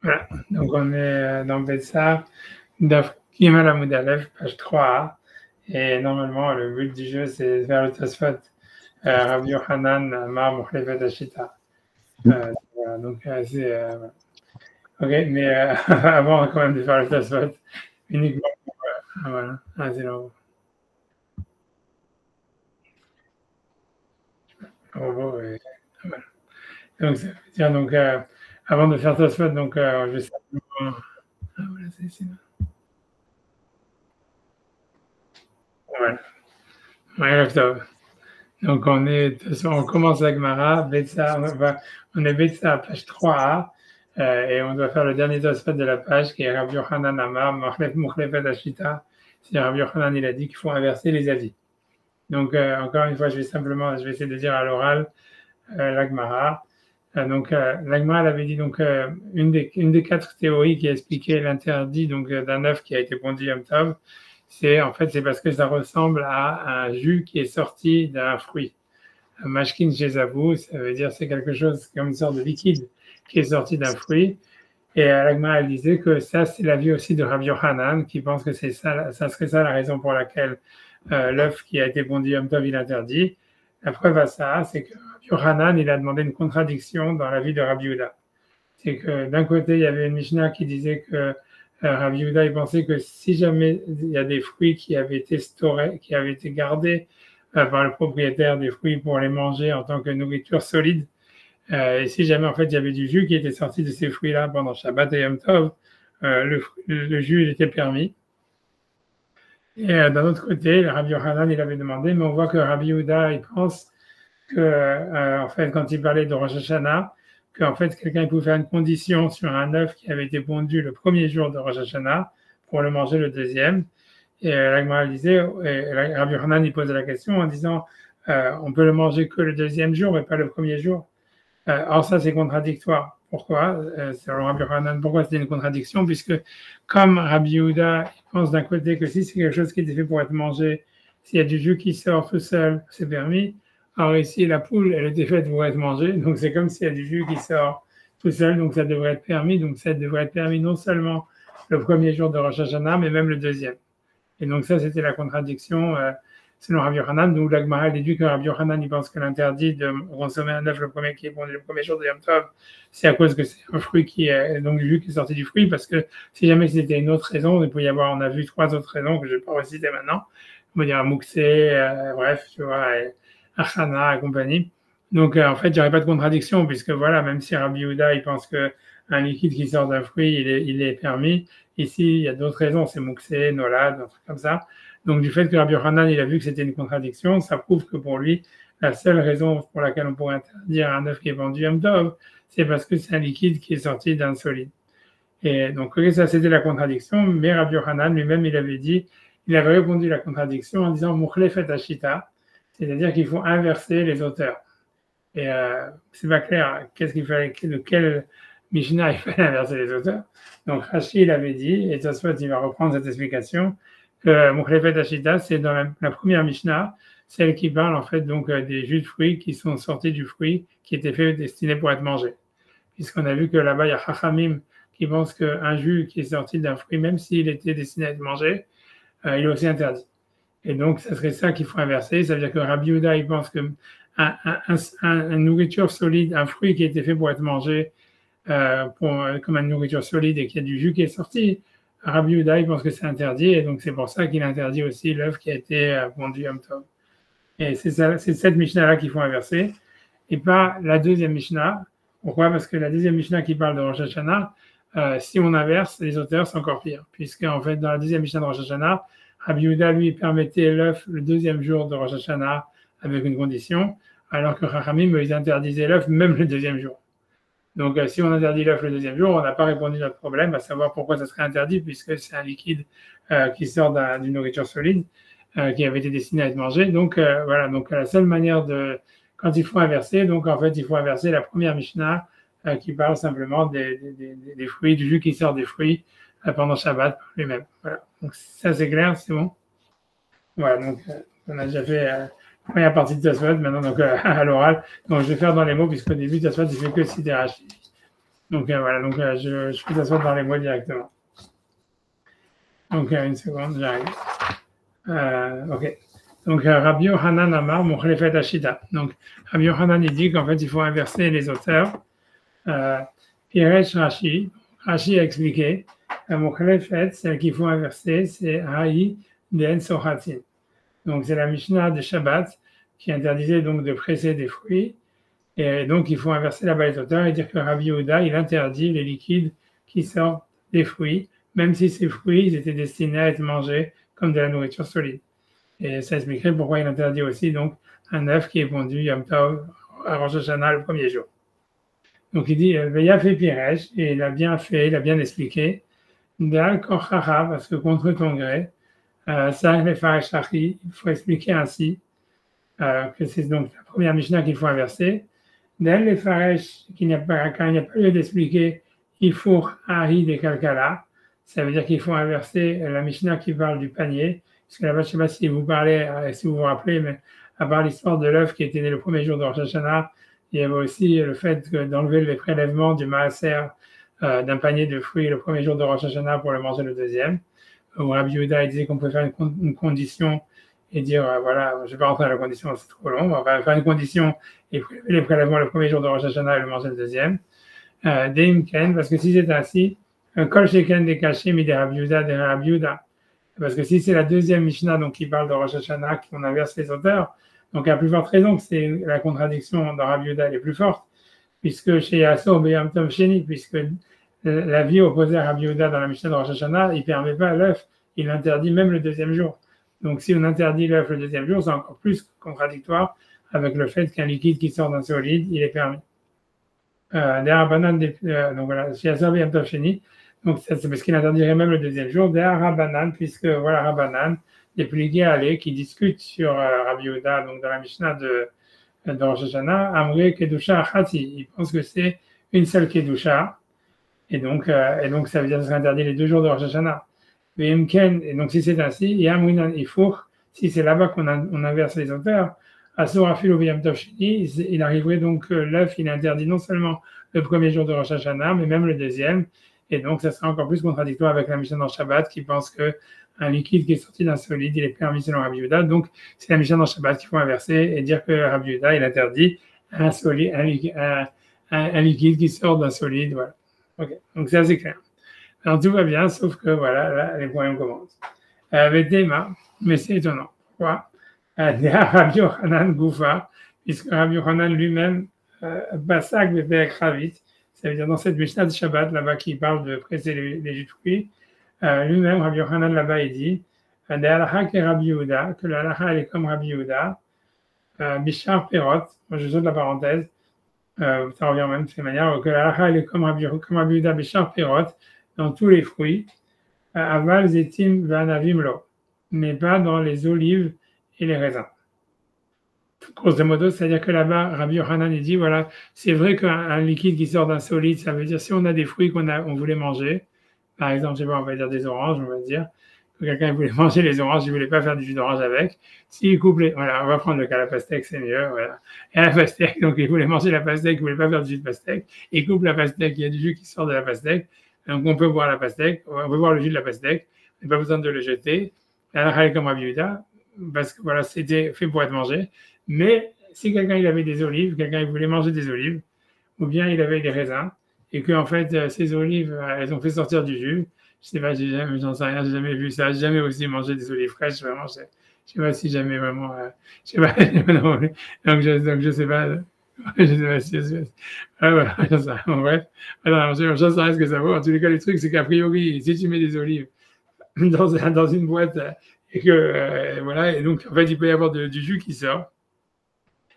Voilà, donc on est dans Betsar, Daf Gimel Amud Aleph, page 3a, et normalement le but du jeu c'est vers le Tosfot, Rabbi Yochanan, Amar Mochlefet Ashita. Voilà, donc c'est... voilà. Ok, mais avant quand même de faire le Tosfot, uniquement pour... voilà, c'est là. Voilà. Donc ça veut dire, donc, avant de faire Tosfot, donc je vais simplement... voilà, c'est ici. Voilà. Ouais, donc on commence la Gemara, on est Betsa, page 3a, et on doit faire le dernier Tosfot de la page qui est Rabbi Yochanan Amar, Mochlefet Ashita. C'est Rabbi Yochanan, il a dit qu'il faut inverser les avis. Donc encore une fois, je vais essayer de dire à l'oral la Gemara. Donc la Gemara elle avait dit donc une des quatre théories qui expliquait l'interdit donc d'un œuf qui a été pondu Yom Tov. C'est parce que ça ressemble à un jus qui est sorti d'un fruit. Un mashkin shezavu, ça veut dire c'est quelque chose comme une sorte de liquide qui est sorti d'un fruit. Et l'Agma elle disait que ça c'est l'avis aussi de Rabbi Yochanan qui pense que c'est ça serait ça la raison pour laquelle l'œuf qui a été pondu Yom Tov il interdit. La preuve à ça, c'est que Rabbi Yochanan il a demandé une contradiction dans l'avis de Rabbi Yehuda. C'est que d'un côté il y avait une Mishnah qui disait que Rabbi Yehuda il pensait que si jamais il y a des fruits qui avaient été storés, qui avaient été gardés par le propriétaire des fruits pour les manger en tant que nourriture solide, et si jamais en fait il y avait du jus qui était sorti de ces fruits-là pendant Shabbat et Yom Tov, le jus il était permis. Et d'un autre côté, Rabbi Yochanan il avait demandé, mais on voit que Rabbi Yehuda il pense que en fait quand il parlait de Rosh Hashanah, qu'en fait, quelqu'un pouvait faire une condition sur un œuf qui avait été pondu le premier jour de Rosh Hashanah pour le manger le deuxième. Et l'Agma disait, Rabbi Yochanan il posait la question en disant on peut le manger que le deuxième jour, mais pas le premier jour. Or, ça, c'est contradictoire. Pourquoi selon Rabbi Yochanan, pourquoi c'était une contradiction? Puisque, comme Rabbi Yehuda il pense d'un côté que si c'est quelque chose qui était fait pour être mangé, s'il y a du jus qui sort tout seul, c'est permis. Alors ici, la poule, elle était faite pour être mangée, donc c'est comme s'il y a du jus qui sort tout seul, donc ça devrait être permis. Donc ça devrait être permis non seulement le premier jour de Rosh Hashanah, mais même le deuxième. Et donc ça, c'était la contradiction selon Rabbi Yochanan. Donc la Gemara déduit que Rabbi Yochanan, il pense que l'interdit de consommer un œuf le premier jour de Yom Tov, c'est à cause que c'est un fruit qui est donc du jus qui est sorti du fruit, parce que si jamais c'était une autre raison, il peut y avoir, on a vu 3 autres raisons que je ne vais pas reciter maintenant. On va dire Mouxé, bref, tu vois. Achana et compagnie. Donc, en fait, il n'y aurait pas de contradiction, puisque voilà, même si Rabbi Yehuda, il pense qu'un liquide qui sort d'un fruit, il est permis. Ici, il y a d'autres raisons, c'est Mouxé, Nolad, un truc comme ça. Donc, du fait que Rabbi Yochanan, il a vu que c'était une contradiction, ça prouve que pour lui, la seule raison pour laquelle on pourrait interdire un œuf qui est vendu Yom Tov, c'est parce que c'est un liquide qui est sorti d'un solide. Et donc, ça, c'était la contradiction, mais Rabbi Yochanan lui-même, il avait répondu à la contradiction en disant Mochlefet Ashita, c'est-à-dire qu'il faut inverser les auteurs. Et c'est pas clair de quel Mishnah il fallait inverser les auteurs. Donc Rashi il avait dit, et Tosfot il va reprendre cette explication, que Mochlefet Ashita, c'est dans la première Mishnah, celle qui parle en fait donc des jus de fruits qui sont sortis du fruit qui était fait destiné pour être mangé. Puisqu'on a vu que là-bas il y a Chachamim qui pense qu'un jus qui est sorti d'un fruit, même s'il était destiné à être mangé, il est aussi interdit. Et donc, ça serait ça qu'il faut inverser. Ça veut dire que Rabbi Yehuda, il pense que une nourriture solide, un fruit qui a été fait pour être mangé comme une nourriture solide et qu'il y a du jus qui est sorti, Rabbi Yehuda, il pense que c'est interdit. Et donc, c'est pour ça qu'il interdit aussi l'œuf qui a été pondu Yom Tov. Et c'est cette Mishnah-là qu'il faut inverser. Et pas la deuxième Mishnah. Pourquoi? Parce que la deuxième Mishnah qui parle de Rosh Hashanah, si on inverse, les auteurs, c'est encore pire. Puisque, en fait, dans la deuxième Mishnah de Rosh Hashanah, Rabbi Yehuda, lui, permettait l'œuf le deuxième jour de Rosh Hashanah avec une condition, alors que Chachamim, ils interdisaient l'œuf même le deuxième jour. Donc, si on interdit l'œuf le deuxième jour, on n'a pas répondu à notre problème, à savoir pourquoi ça serait interdit, puisque c'est un liquide qui sort d'une nourriture solide, qui avait été destiné à être mangé. Donc, voilà. Donc, la seule manière quand il faut inverser, donc en fait, il faut inverser la première Mishnah qui parle simplement des fruits, du jus qui sort des fruits pendant Shabbat par lui-même. Voilà. Donc ça c'est clair, c'est bon. Voilà, donc on a déjà fait la première partie de Tosfot, maintenant donc à l'oral. Donc je vais faire dans les mots, puisqu'au début Tosfot il fait que citer Rashi. Donc voilà, donc je peux t'asseoir dans les mots directement. Donc une seconde, j'arrive. Ok. Donc Rabbi Yohanan Amar, Mochlefet Ashita. Donc Rabbi Yohanan il dit qu'en fait il faut inverser les auteurs. Piresh Rashi, Rashi a expliqué, Mochlefet, celle qu'il faut inverser, c'est Haï Den Sochatin. Donc c'est la Mishnah de Shabbat qui interdisait donc de presser des fruits. Et donc, il faut inverser la les auteurs et dire que Rabbi Yehuda, il interdit les liquides qui sortent des fruits, même si ces fruits ils étaient destinés à être mangés comme de la nourriture solide. Et ça expliquerait pourquoi il interdit aussi donc un œuf qui est pondu Yom Tov à Rosh Hashanah le premier jour. Donc il dit Veya fait Piresh, et il a bien fait, il a bien expliqué. D'al Kochacha, parce que contre ton gré, ça les Farechachi, il faut expliquer ainsi que c'est donc la première Mishnah qu'il faut inverser. D'elle, les Faresh, quand il n'y a pas lieu d'expliquer, il faut Ari de Kalkala. Ça veut dire qu'il faut inverser la Mishnah qui parle du panier. Parce que là-bas, je ne sais pas si vous parlez, si vous vous rappelez, mais à part l'histoire de l'œuf qui était né le premier jour de Rosh Hashanah, il y avait aussi le fait d'enlever les prélèvements du maaser d'un panier de fruits le premier jour de Rosh Hashanah pour le manger le deuxième. Où Rabbi Yehuda disait qu'on peut faire une condition et dire, voilà, je ne vais pas rentrer dans la condition, c'est trop long, on va faire une condition et prélever les prélèvements le premier jour de Rosh Hashanah et le manger le deuxième. Deimken, parce que si c'est ainsi, Kol Sheken des cachés, mais des Rabbi Yehuda, des Rabbi Yehuda. Parce que si c'est la deuxième Mishnah donc, qui parle de Rosh Hashanah, qu'on inverse les auteurs, donc à plus forte raison que c'est la contradiction dans Rabbi Yehuda est plus forte, puisque chez Yasso, Beyam Tom Sheni, puisque la vie opposée à Rabbi Yehuda dans la Mishnah de Rosh Hashanah, il ne permet pas l'œuf, il interdit même le deuxième jour. Donc si on interdit l'œuf le deuxième jour, c'est encore plus contradictoire avec le fait qu'un liquide qui sort d'un solide, il est permis. Donc voilà, chez Yasso, Beyam Tom Sheni, donc c'est parce qu'il interdirait même le deuxième jour, derrière Rabbanan, puisque voilà Rabbanan, les Pligé Alé qui discutent sur Rabbi Yehuda, donc dans la Mishnah de Rosh Hashanah, Amré Kedusha Achati, ils pensent que c'est une seule Kedusha, et donc ça veut dire que ça serait interdit les 2 jours de Rosh Hashanah. Et donc si c'est ainsi, Yamrinan Ifour, si c'est là-bas qu'on inverse les auteurs, Asur Afil Vayam Tov Sheni, il arriverait donc que l'œuf, il interdit non seulement le premier jour de Rosh Hashanah, mais même le deuxième. Et donc, ça sera encore plus contradictoire avec la Mishnah dans Shabbat qui pense qu'un liquide qui est sorti d'un solide, il est permis selon Rabbi Yehuda. Donc, c'est la Mishnah dans Shabbat qu'il faut inverser et dire que Rabbi Yehuda, il interdit un liquide qui sort d'un solide. Voilà. Okay. Donc, c'est assez clair. Alors, tout va bien, sauf que voilà, là, les problèmes commencent. Avec Dema, mais c'est étonnant. Pourquoi Rabbi Yochanan Goufa, puisque Rabbi Yochanan lui-même, Basak Bebek Ravit, ça veut dire dans cette Mishnah de Shabbat, là-bas, qui parle de presser les jus de fruits, lui-même, Rabbi Yochanan, là-bas, il dit de halacha que Rabbi Yehuda, que la halacha, elle est comme Rabbi Yehuda, Bishar Perot, moi je saute la parenthèse, ça revient même de cette manière, que la halacha, elle est comme Rabbi Yehuda, Bishar Perot, dans tous les fruits, Aval, Zetim, Vanavim, Lo, mais pas dans les olives et les raisins. Grosso modo, c'est-à-dire que là-bas, Rabbi Yochanan, il dit, voilà, c'est vrai qu'un liquide qui sort d'un solide, ça veut dire si on a des fruits on voulait manger, par exemple, je sais pas, on va dire des oranges, on va dire, que quelqu'un voulait manger les oranges, il voulait pas faire du jus d'orange avec, s'il coupe voilà, on va prendre le cas de la pastèque, c'est mieux, voilà. Et la pastèque, donc il voulait manger la pastèque, il voulait pas faire du jus de pastèque, il coupe la pastèque, il y a du jus qui sort de la pastèque, donc on peut boire la pastèque, on peut boire le jus de la pastèque, on n'a pas besoin de le jeter, la comme Rabbi Yehuda, parce que voilà, c'était fait pour être mangé. Mais si quelqu'un il avait des olives, quelqu'un il voulait manger des olives, ou bien il avait des raisins, et que en fait ces olives, elles ont fait sortir du jus, je sais pas, j'en sais rien, j'ai jamais vu ça, j'ai jamais aussi mangé des olives fraîches, vraiment, je sais pas si jamais vraiment, je sais pas, donc je sais pas, je sais pas si, voilà, j'en sais rien, bon, bref, alors, j'en sais rien ce que ça vaut, en tous les cas, le truc c'est qu'a priori, si tu mets des olives dans une boîte, et que, voilà, et donc en fait il peut y avoir du jus qui sort,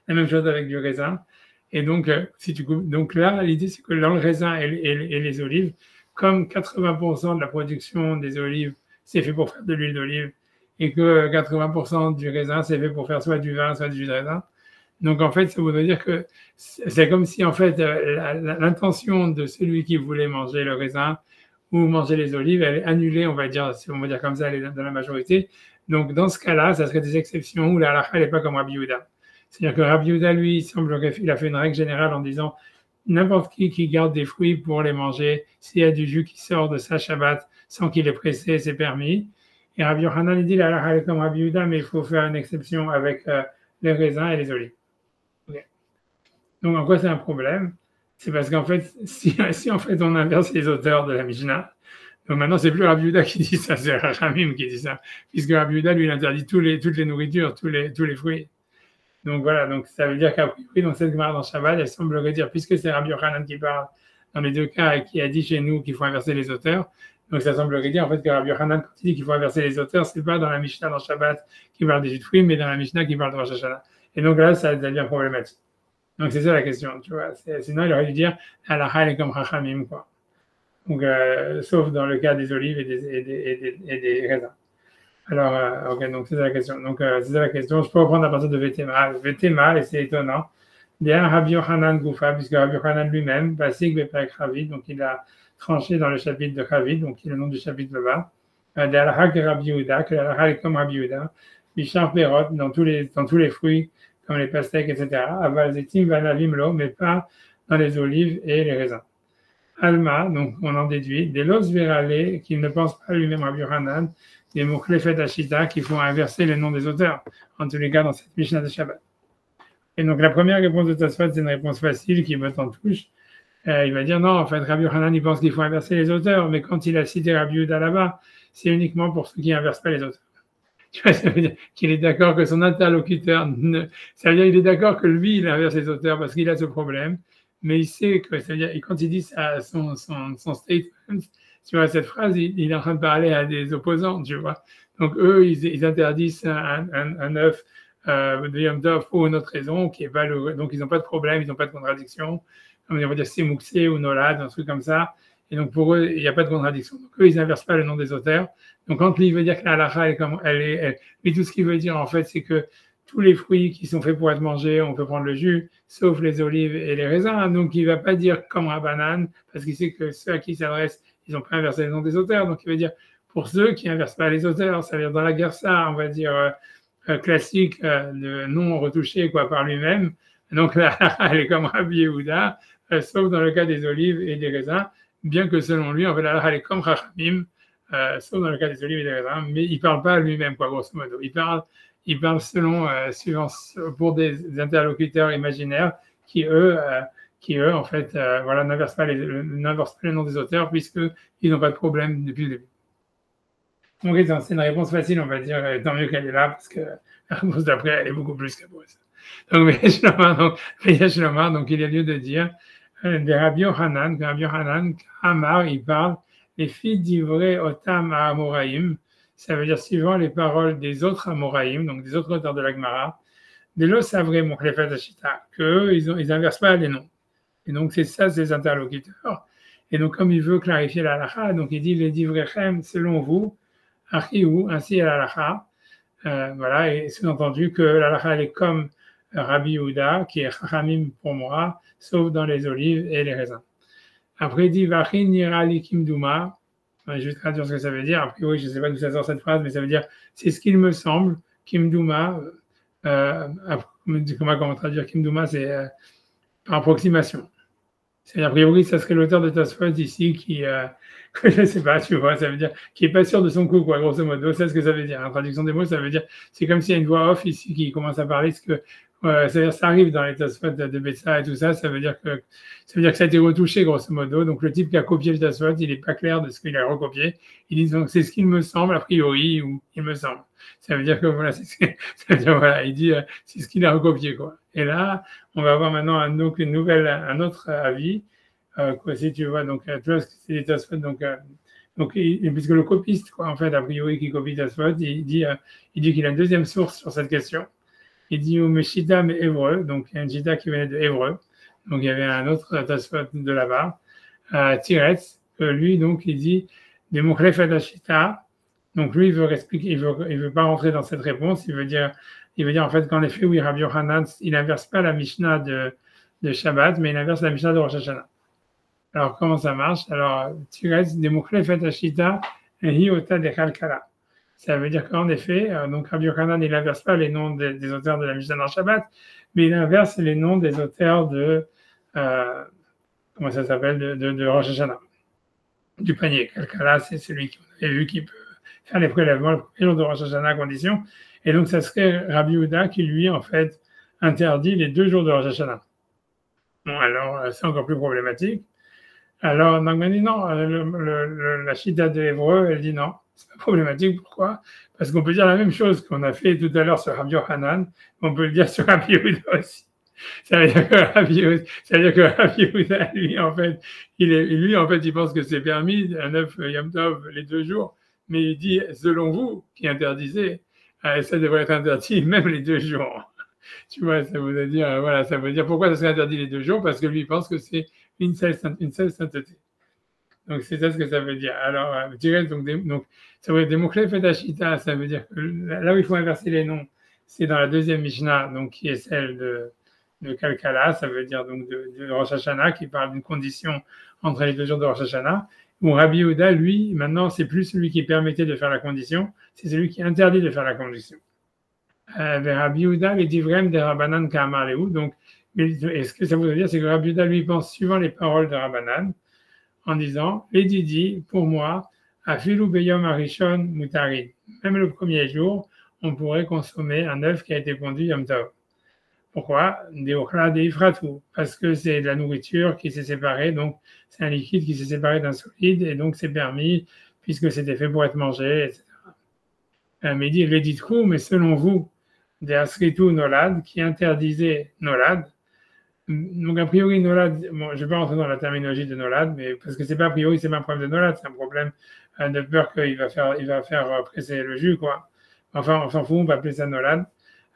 la même chose avec du raisin. Et donc, si tu coupes, donc là, l'idée, c'est que dans le raisin et les olives, comme 80% de la production des olives, c'est fait pour faire de l'huile d'olive, et que 80% du raisin, c'est fait pour faire soit du vin, soit du jus de raisin. Donc, en fait, ça voudrait dire que c'est comme si, en fait, l'intention de celui qui voulait manger le raisin ou manger les olives, elle est annulée, on va dire comme ça, elle est dans la majorité. Donc, dans ce cas-là, ça serait des exceptions où la halakha n'est pas comme Rabbi Yehuda. C'est-à-dire que Rabbi Yehuda, lui, il semble qu'il a fait une règle générale en disant n'importe qui garde des fruits pour les manger, s'il y a du jus qui sort de sa Shabbat sans qu'il est pressé, c'est permis. Et Rabbi Yochanan, il dit, la halakha est comme Rabbi Yehuda, mais il faut faire une exception avec les raisins et les olives. Okay. Donc, en quoi c'est un problème? C'est parce qu'en fait, si en fait on inverse les auteurs de la Mishnah, donc maintenant c'est plus Rabbi Yehuda qui dit ça, c'est Rachamim qui dit ça, puisque Rabbi Yehuda, lui, il interdit toutes les nourritures, tous les fruits. Donc voilà, donc ça veut dire qu'a priori, dans cette Gemara dans Shabbat, elle semblerait dire, puisque c'est Rabbi Yochanan qui parle dans les deux cas et qui a dit chez nous qu'il faut inverser les auteurs, donc ça semblerait dire en fait que Rabbi Yochanan, quand il dit qu'il faut inverser les auteurs, c'est pas dans la Mishnah dans Shabbat qui parle des jus de fruits, mais dans la Mishnah qui parle de Rosh Hashanah. Et donc là, ça devient problématique. Donc c'est ça la question, tu vois. Sinon, il aurait dû dire halakha est comme Chachamim, quoi. Donc, sauf dans le cas des olives et des raisins. Alors, ok, donc c'est ça la question. Donc, c'est ça la question. Je peux reprendre à partir de Vetema. Vetema, et c'est étonnant. Derrière Rabbi Yochanan Goufa, puisque Rabbi Yochanan lui-même, Basik Bepaek Ravid, donc il a tranché dans le chapitre de Ravid, donc qui est le nom du chapitre là-bas. Derrière Rabbi Yehuda, que la est comme Rabbi Yehuda. Bichar Perot, dans tous les fruits, comme les pastèques, etc. Aval Zetim Vanavim Lo, mais pas dans les olives et les raisins. Alma, donc on en déduit, des Los Verale, qui ne pense pas lui-même Rabbi Yochanan, des Mokhlefet Ashita, qui font inverser le nom des auteurs, en tous les cas dans cette Mishnah de Shabbat. Et donc la première réponse de Tosfot, c'est une réponse facile qui me en touche. Il va dire non, en fait, Rabbi Yochanan, il pense qu'il faut inverser les auteurs, mais quand il a cité Rabbi Yehuda là-bas, c'est uniquement pour ceux qui n'inversent pas les auteurs. Tu vois, ça veut dire qu'il est d'accord que son interlocuteur, ça veut dire qu'il est d'accord que lui, il inverse les auteurs parce qu'il a ce problème, mais il sait que, ça veut dire, quand il dit son statement, tu vois, cette phrase, il est en train de parler à des opposants, tu vois. Donc, eux, ils interdisent un œuf de Yom Tov pour une autre raison, qui est valeureux. Donc, ils n'ont pas de problème, ils n'ont pas de contradiction. Comme on va dire Simouxé ou Nolad, un truc comme ça. Et donc, pour eux, il n'y a pas de contradiction. Donc, eux, ils n'inversent pas le nom des auteurs. Donc, quand lui, il veut dire que la halakha, mais tout ce qu'il veut dire, en fait, c'est que tous les fruits qui sont faits pour être mangés, on peut prendre le jus, sauf les olives et les raisins. Donc, il ne va pas dire comme un banane, parce qu'il sait que ceux à qui il s'adresse, ils n'ont pas inversé le nom des auteurs. Donc, il veut dire pour ceux qui n'inversent pas les auteurs, ça veut dire dans la Gersa, on va dire classique, de non retouché quoi, par lui-même. Donc, là, elle est comme Rabbi Yehuda, sauf dans le cas des olives et des raisins, bien que selon lui, en fait, là, elle est comme Chachamim, sauf dans le cas des olives et des raisins, mais il ne parle pas lui-même, quoi, grosso modo. Il parle selon, pour des interlocuteurs imaginaires qui, eux, en fait, voilà, n'inversent pas le nom des auteurs, puisqu'ils n'ont pas de problème depuis le début. Donc, c'est une réponse facile, on va dire, tant mieux qu'elle est là, parce que la réponse d'après, elle est beaucoup plus qu'après. Donc, il y a lieu de dire, de Rabbi Yochanan, Amar, il parle, les filles d'ivré otam à Amoraïm, ça veut dire suivant les paroles des autres Amoraïm, donc des autres auteurs de la Gemara, de l'eau savré Mokhlefet Ashita, qu'eux, ils n'inversent pas les noms. Et donc, c'est ça, ces interlocuteurs. Et donc, comme il veut clarifier la halakha, donc il dit, les divrechem, selon vous, Achiou, ainsi à la halakha, voilà, et sous-entendu que la halakha, elle est comme Rabbi Yehuda, qui est Chachamim pour moi, sauf dans les olives et les raisins. Après, il dit Vachin Nirali Kimduma. Je vais traduire ce que ça veut dire. A priori, je ne sais pas d'où ça sort cette phrase, mais ça veut dire c'est ce qu'il me semble. Kimduma, comment traduire Kimduma, c'est par approximation. C'est a priori, ça serait l'auteur de Tosfot ici qui, je ne sais pas, tu vois, ça veut dire qui n'est pas sûr de son coup, quoi, grosso modo. C'est ce que ça veut dire. En traduction des mots, ça veut dire c'est comme s'il y a une voix off ici qui commence à parler, ce que c'est-à-dire ça arrive dans les Tosfot de Betsa et tout ça, ça veut dire que ça a été retouché grosso modo. Donc le type qui a copié le Tosfot, il n'est pas clair de ce qu'il a recopié. Il dit donc c'est ce qu'il me semble a priori ou il me semble. Ça veut dire que voilà, ça veut dire, voilà, il dit c'est ce qu'il a recopié quoi. Et là, on va avoir maintenant un autre avis. Si tu vois, donc tu vois, c'est des Tosfot, donc puisque le copiste quoi, en fait a priori qui copie Tosfot, il dit qu'il a une deuxième source sur cette question. Il dit au Meshita mais Évreux, donc il y a une Shita qui venait de Évreux, donc il y avait un autre Tosfot de là-bas, Tiretz, lui donc il dit des Mokhlefet Ashita, donc lui il veut pas rentrer dans cette réponse, il veut dire en fait qu'en effet oui Rabbi Yochanan il inverse pas la Mishnah de Shabbat, mais il inverse la Mishnah de Rosh Hashanah. Alors comment ça marche? Alors Tiretz des Mokhlefet Ashita et Hiota de Kalkala. Ça veut dire qu'en effet, donc Rabbi Yochanan, il n'inverse pas les noms des auteurs de la Mishnah dans Shabbat, mais il inverse les noms des auteurs de comment ça s'appelle, de Rosh Hashanah, du panier. Quelqu'un là, c'est celui qu'on avait vu qui peut faire les prélèvements le premier jour de Rosh Hashanah à condition. Et donc, ça serait Rabbi Yehuda qui, lui, en fait, interdit les 2 jours de Rosh Hashanah. Bon, alors, c'est encore plus problématique. Alors, donc, on dit non, la Chita de Hébreu, elle dit non, c'est pas problématique. Pourquoi? Parce qu'on peut dire la même chose qu'on a fait tout à l'heure sur Rabbi Yochanan, on peut le dire sur Rabbi Yehuda aussi. Ça veut dire que Rabbi Yehuda, lui, en fait, il pense que c'est permis, un 9 Yom Tov, les 2 jours, mais il dit, selon vous, qui interdisez, ça devrait être interdit même les 2 jours. Tu vois, ça veut dire, voilà, ça veut dire pourquoi ça serait interdit les 2 jours, parce que lui, il pense que c'est une seule sainteté. Donc, c'est ça ce que ça veut dire. Alors, donc ça veut dire Demoklé Fetashita, ça veut dire que là où il faut inverser les noms, c'est dans la deuxième Mishnah, donc qui est celle de Kalkala, ça veut dire donc de Rosh Hashanah, qui parle d'une condition entre les 2 jours de Rosh Hashanah, où Rabbi Yehuda, lui, maintenant, c'est plus celui qui permettait de faire la condition, c'est celui qui interdit de faire la condition. Rabbi Yehuda, les divrem de Rabbanan Ka'amar Lehu, donc, et ce que ça veut dire, c'est que Rabbi Yehuda, lui, pense suivant les paroles de Rabbanan, en disant, les Didi, pour moi, Afilu Beyom Arishon Mutari, même le premier jour, on pourrait consommer un œuf qui a été pondu Yom Tov. Pourquoi? Parce que c'est de la nourriture qui s'est séparée, donc c'est un liquide qui s'est séparé d'un solide, et donc c'est permis, puisque c'était fait pour être mangé, etc. Mais il dit, Reditku, mais selon vous, des Asritu Nolad, qui interdisait Nolad. Donc, a priori, Nolad, bon, je ne vais pas rentrer dans la terminologie de Nolad, mais parce que c'est pas a priori, c'est pas un problème de Nolad, c'est un problème de peur qu'il va faire presser le jus, quoi. Enfin, on s'en fout, on va appeler ça Nolad.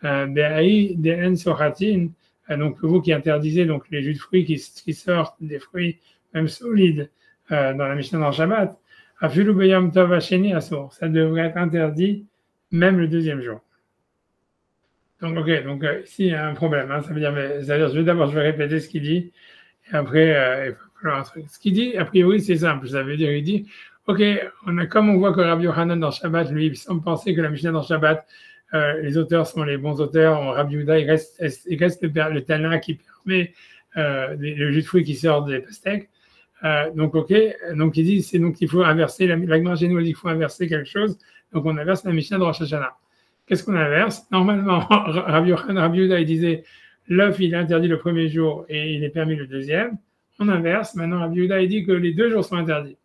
Des En Sochatin, donc vous qui interdisez donc les jus de fruits qui sortent des fruits même solides dans la Mishnah dans Shabbat, Afilu Beyam Tov Hasheni Asur, ça devrait être interdit même le 2e jour. Donc, ok, donc ici il y a un problème, hein, ça veut dire, je vais répéter ce qu'il dit, et après, il faut falloir un truc. Ce qu'il dit, a priori, c'est simple, ça veut dire, il dit, ok, comme on voit que Rabbi Yochanan dans Shabbat, lui, il semble penser que la Mishnah dans Shabbat, les auteurs sont les bons auteurs, Rabbi Yehuda, il reste le Tana qui permet le jus de fruits qui sort des pastèques. Donc, ok, donc il dit, c'est donc qu'il faut inverser, la Gemara chez nous, elle dit qu'il faut inverser quelque chose, donc on inverse la Mishnah de Rosh Hashanah. Qu'est-ce qu'on inverse? Normalement, Rabbi Yehuda, il disait, l'œuf, il est interdit le premier jour et il est permis le 2e. On inverse, maintenant Rabbi Yehuda, il dit que les 2 jours sont interdits.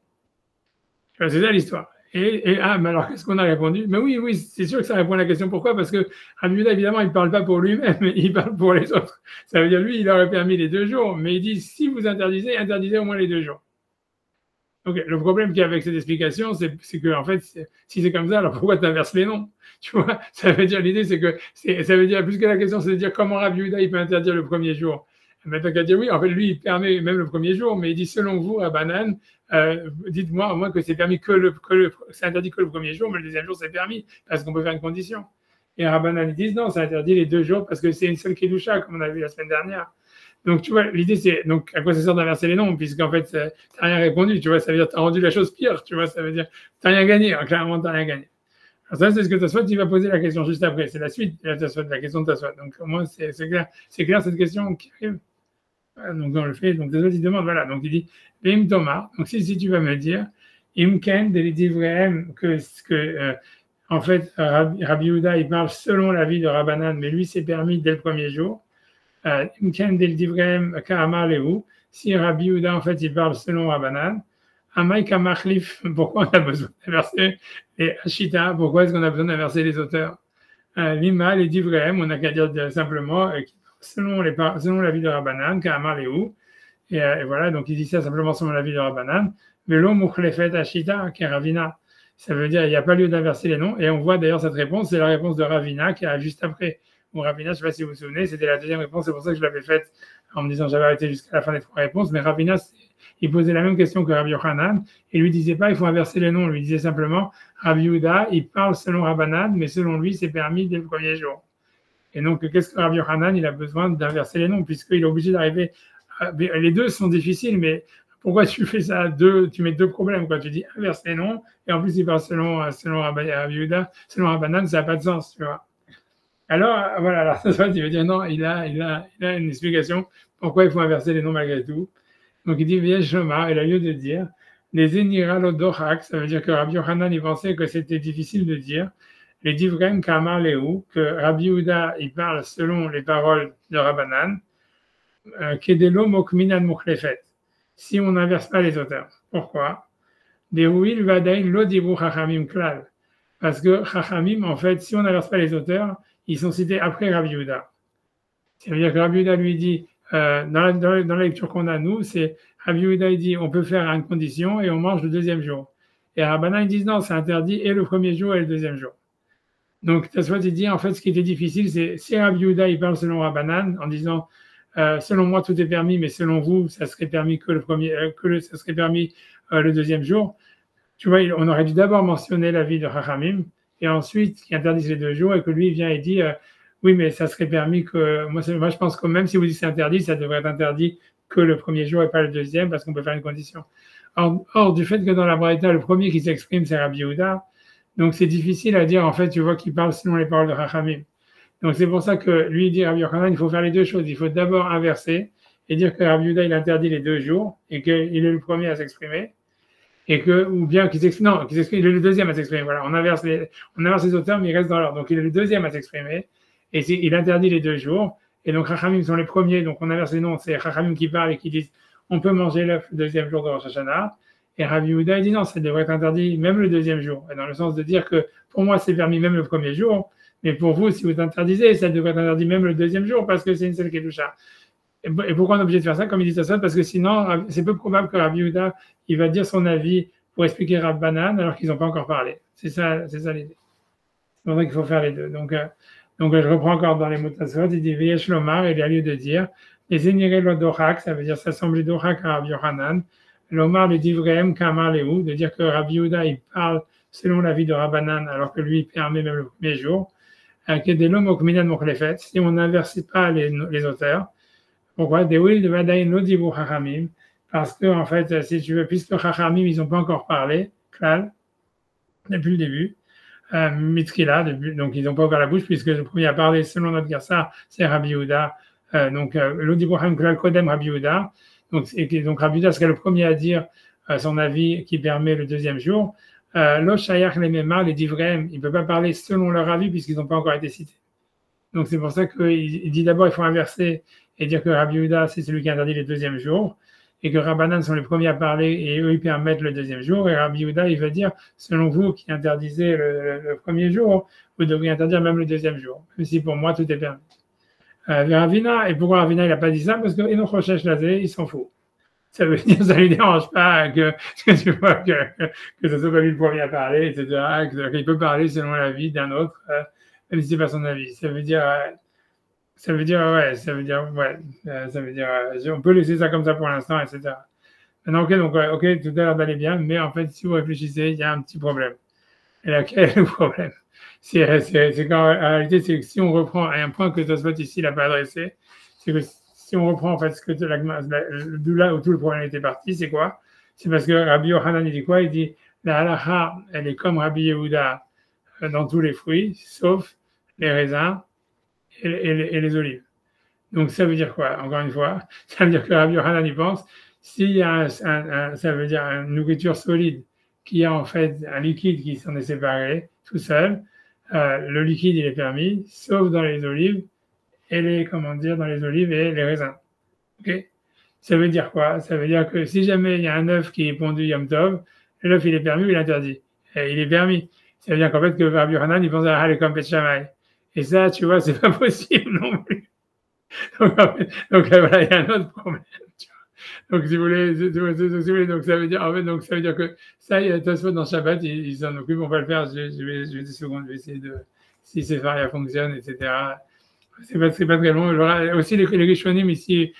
C'est ça l'histoire. Mais alors, qu'est-ce qu'on a répondu? Mais oui, c'est sûr que ça répond à la question. Pourquoi? Parce que Rabbi Yehuda, évidemment, il ne parle pas pour lui-même, il parle pour les autres. Ça veut dire, lui, il aurait permis les 2 jours, mais il dit, si vous interdisez au moins les 2 jours. Donc, le problème qu'il y a avec cette explication, c'est que, en fait, si c'est comme ça, alors pourquoi tu inverses les noms? Tu vois, ça veut dire, l'idée, c'est que, ça veut dire, plus que la question, c'est de dire comment Rabbi Yehuda, il peut interdire le premier jour. Maintenant qu'à dire oui, en fait, lui, il permet même le premier jour, mais il dit, selon vous, à Banane, dites-moi, au moins, que c'est permis c'est interdit que le premier jour, mais le 2e jour, c'est permis, parce qu'on peut faire une condition. Et à Rabbanan, ils disent, non, c'est interdit les 2 jours, parce que c'est une seule Kedusha, comme on a vu la semaine dernière. Donc, tu vois, l'idée, c'est, donc, à quoi ça sert d'inverser les noms, puisqu'en fait, t'as rien répondu, tu vois, ça veut dire, t'as rendu la chose pire, tu vois, ça veut dire, t'as rien gagné, hein, clairement, t'as rien gagné. Alors ça, c'est ce que Tosfot, il va poser la question juste après, c'est la suite de la question de Tosfot. Donc, au moins, c'est clair cette question qui arrive. Donc, on le fait, donc, Tosfot, il demande, voilà, donc, il dit, Bim Tomar, donc, si tu vas me dire, Imken, de l'Idivrehem, en fait, Rabbi Yehuda, il parle selon l'avis de Rabbanan, mais lui, c'est permis dès le premier jour. Imken, de l'Idivrehem, Ka'amar Lehu, si Rabbi Yehuda, en fait, il parle selon Rabbanan, Amaïka Machlif, pourquoi on a besoin d'inverser les Hashita, pourquoi est-ce qu'on a besoin d'inverser les auteurs? Lima, les Divrehem, on n'a qu'à dire simplement, selon l'avis de Rabbanan, Ka'amar Lehu, et voilà, donc il dit ça simplement selon l'avis de Rabbanan, Velo Mukhlefet Hashita, qui est Ravina, ça veut dire il n'y a pas lieu d'inverser les noms, et on voit d'ailleurs cette réponse, c'est la réponse de Ravina qui arrive juste après. Bon, Ravina, je ne sais pas si vous vous souvenez, c'était la 2e réponse, c'est pour ça que je l'avais faite en me disant j'avais arrêté jusqu'à la fin des 3 réponses, mais Ravina, il posait la même question que Rabbi Yochanan, et lui disait pas il faut inverser les noms, il lui disait simplement Rabbi Yehuda, il parle selon Rabbanan, mais selon lui c'est permis dès le premier jour. Et donc qu'est-ce que Rabbi Yochanan, il a besoin d'inverser les noms, puisqu'il est obligé d'arriver, les 2 sont difficiles, mais pourquoi tu fais ça tu mets 2 problèmes, quoi. Tu dis inverse les noms, et en plus il parle selon Rabbi Yehuda, selon Rabbanan, ça n'a pas de sens, tu vois. Alors, voilà, alors ça, il veut dire non, il a une explication pourquoi il faut inverser les noms malgré tout. Donc il dit Viesh Lomar, il a lieu de dire les Enira Lodochak, ça veut dire que Rabbi Yochanan il pensait que c'était difficile de dire. Les Divrem Kamar Lehu, que Rabbi Yehuda il parle selon les paroles de Rabbanan, Kedelo Mokminan Mukhlefet, si on n'inverse pas les auteurs. Pourquoi? Des Ruil Vadain Lodibru Chachamim Klal. Parce que Chachamim, en fait, si on n'inverse pas les auteurs, ils sont cités après Rabbi Yehuda. Ça veut dire que Rabbi Yehuda lui dit, dans la lecture qu'on a, nous, c'est Rabbi Yehuda il dit on peut faire une condition et on mange le deuxième jour. Et Rabbanan ils disent non, c'est interdit et le premier jour et le deuxième jour. Donc Tosfot il dit en fait ce qui était difficile, c'est si Rabbi Yehuda il parle selon Rabbanan en disant selon moi tout est permis, mais selon vous ça serait permis que le premier, ça serait permis le deuxième jour. Tu vois, on aurait dû d'abord mentionner l'avis de Chachamim et ensuite qui interdisent les 2 jours et que lui vient et dit oui, mais ça serait permis que. Moi, je pense que même si vous dites que c'est interdit, ça devrait être interdit que le premier jour et pas le deuxième, parce qu'on peut faire une condition. Or, du fait que dans la Braïta, le premier qui s'exprime, c'est Rabbi Yehuda, donc c'est difficile à dire, en fait, tu vois, qu'il parle selon les paroles de Chachamim. Donc c'est pour ça que lui dit Rabbi Yochanan, il faut faire les 2 choses. Il faut d'abord inverser et dire que Rabbi Yehuda, il interdit les 2 jours et qu'il est le premier à s'exprimer. Et que, ou bien qu'il s'exprime, non, il est le deuxième à s'exprimer. Voilà, on inverse les auteurs, mais il reste dans l'ordre. Donc il est le deuxième à s'exprimer. Et il interdit les 2 jours. Et donc, Chachamim sont les premiers. Donc, on inverse les noms. C'est Chachamim qui parle et qui disent on peut manger l'œuf le deuxième jour de Rosh Hashanah. Et Rabbi Yehuda, il dit non, ça devrait être interdit même le deuxième jour. Et dans le sens de dire que pour moi, c'est permis même le premier jour. Mais pour vous, si vous interdisez, ça devrait être interdit même le deuxième jour parce que c'est une seule Kedusha. Et pourquoi on est obligé de faire ça, comme il dit ça? Parce que sinon, c'est peu probable que Rabbi Yehuda, il va dire son avis pour expliquer Rabbanan alors qu'ils n'ont pas encore parlé. C'est ça l'idée. C'est pour ça qu'il faut faire les 2. Donc, je reprends encore dans les mots de Tosfot, il dit Viesh Lomar, il a lieu de dire les éniré l'odorak, ça veut dire s'assembler d'orak à Rabbi Yochanan. Lomar le divreem kamar lehu, de dire que Rabbi Yehuda il parle selon l'avis de Rabbanan alors que lui il permet même le premier jour. Kedelom okminan mochlefet, si on n'inverse pas les auteurs. Pourquoi? Des wil de vadain l'odibu chachamim, parce que en fait, si tu veux, puisque chachamim ils n'ont pas encore parlé, klal, depuis le début. Mitkila, donc ils n'ont pas ouvert la bouche, puisque le premier à parler, selon notre Gersa, c'est Rabbi Yehuda. Donc, l'Odiboham Klal Kodem Rabbi Yehuda. Donc Rabbi Yehuda serait le premier à dire son avis qui permet le deuxième jour. Lo Shayach les Memar, les Divrem, il ne peut pas parler selon leur avis, puisqu'ils n'ont pas encore été cités. Donc, c'est pour ça qu'il dit d'abord, il faut inverser et dire que Rabbi Yehuda, c'est celui qui interdit le deuxième jour, et que Rabbanan sont les premiers à parler, et eux, ils permettent le deuxième jour, et Rabbi Yehuda, il veut dire, selon vous, qui interdisez le premier jour, vous devriez interdire même le deuxième jour, même si pour moi, tout est permis. Ravina, et pourquoi Ravina, il n'a pas dit ça? Parce que Enoch Rochesh Lazé, il s'en fout. Ça veut dire, ça lui dérange pas que tu vois, que ce soit pas lui le premier à parler, etc., qu'il peut parler selon l'avis d'un autre, même si c'est pas son avis. Ça veut dire, on peut laisser ça comme ça pour l'instant, etc. Maintenant, ok, tout à l'heure d'aller bien, mais en fait, si vous réfléchissez, il y a un petit problème. Et là, quel est le problème? C'est qu'en réalité, c'est que si on reprend un point que Tosfot ici n'a pas adressé, c'est que si on reprend en fait ce que d'où là où tout le problème était parti, c'est quoi? C'est parce que Rabbi Yochanan, il dit quoi? Il dit la halacha, elle est comme Rabbi Yehuda dans tous les fruits, sauf les raisins et les olives. Donc ça veut dire quoi? Encore une fois, ça veut dire que Rabbi Yochanan y pense, s'il y a ça veut dire une nourriture solide qui a en fait un liquide qui s'en est séparé tout seul, le liquide il est permis, sauf dans les olives et dans les olives et les raisins. Ok? Ça veut dire quoi? Ça veut dire que si jamais il y a un œuf qui est pondu Yom Tov, l'œuf il est permis ou il est interdit? Et il est permis. Ça veut dire qu'en fait que Rabbi Yochanan il pense à Halekom Pet Shammai. Et ça, tu vois, c'est pas possible non plus. Donc voilà, il y a un autre problème. Donc si vous voulez, donc ça veut dire, en fait, donc ça veut dire que ça, il y a Tosfot dans Shabbat, il s'en occupe, on va le faire. Je vais 10 secondes, je vais essayer de si c'est faria fonctionne, etc. C'est pas très long. Aussi les Rishonim ici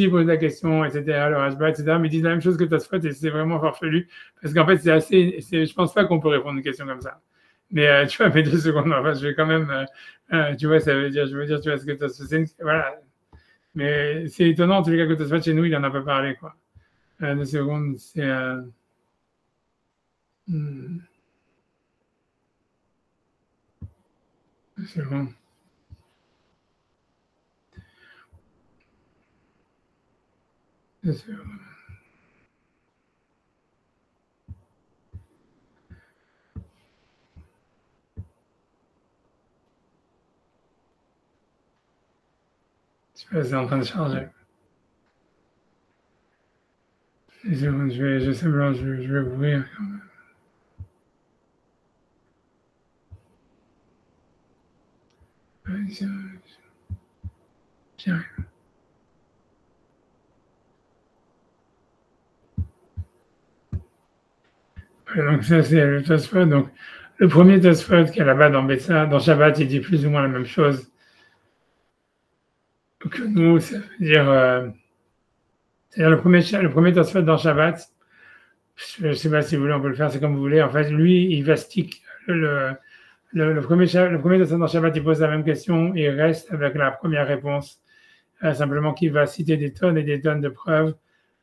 posent la question, etc. Le Rashba, etc. Mais ils disent la même chose que Tosfot et c'est vraiment farfelu parce qu'en fait je pense pas qu'on peut répondre à une question comme ça. Mais tu vois, mes 2 secondes, enfin, je vais quand même, tu vois, je veux dire, tu vois ce que Tosfot, voilà. Mais c'est étonnant, en tous les cas, que Tosfot chez nous, il en a pas parlé, quoi. 2 secondes, c'est. Hmm, 2 secondes. C'est en train de charger. Une seconde, je vais ouvrir quand même. J'y arrive. Donc ça, c'est le Tosfot. Donc, le premier Tosfot qui est là-bas dans Betsa, dans Shabbat, il dit plus ou moins la même chose que nous. Ça veut dire, c'est-à-dire le premier Tosfot dans Shabbat, je ne sais pas si vous voulez, on peut le faire, c'est comme vous voulez. En fait, lui, il va stick le premier Tosfot dans Shabbat, il pose la même question, et il reste avec la première réponse, simplement qu'il va citer des tonnes et des tonnes de preuves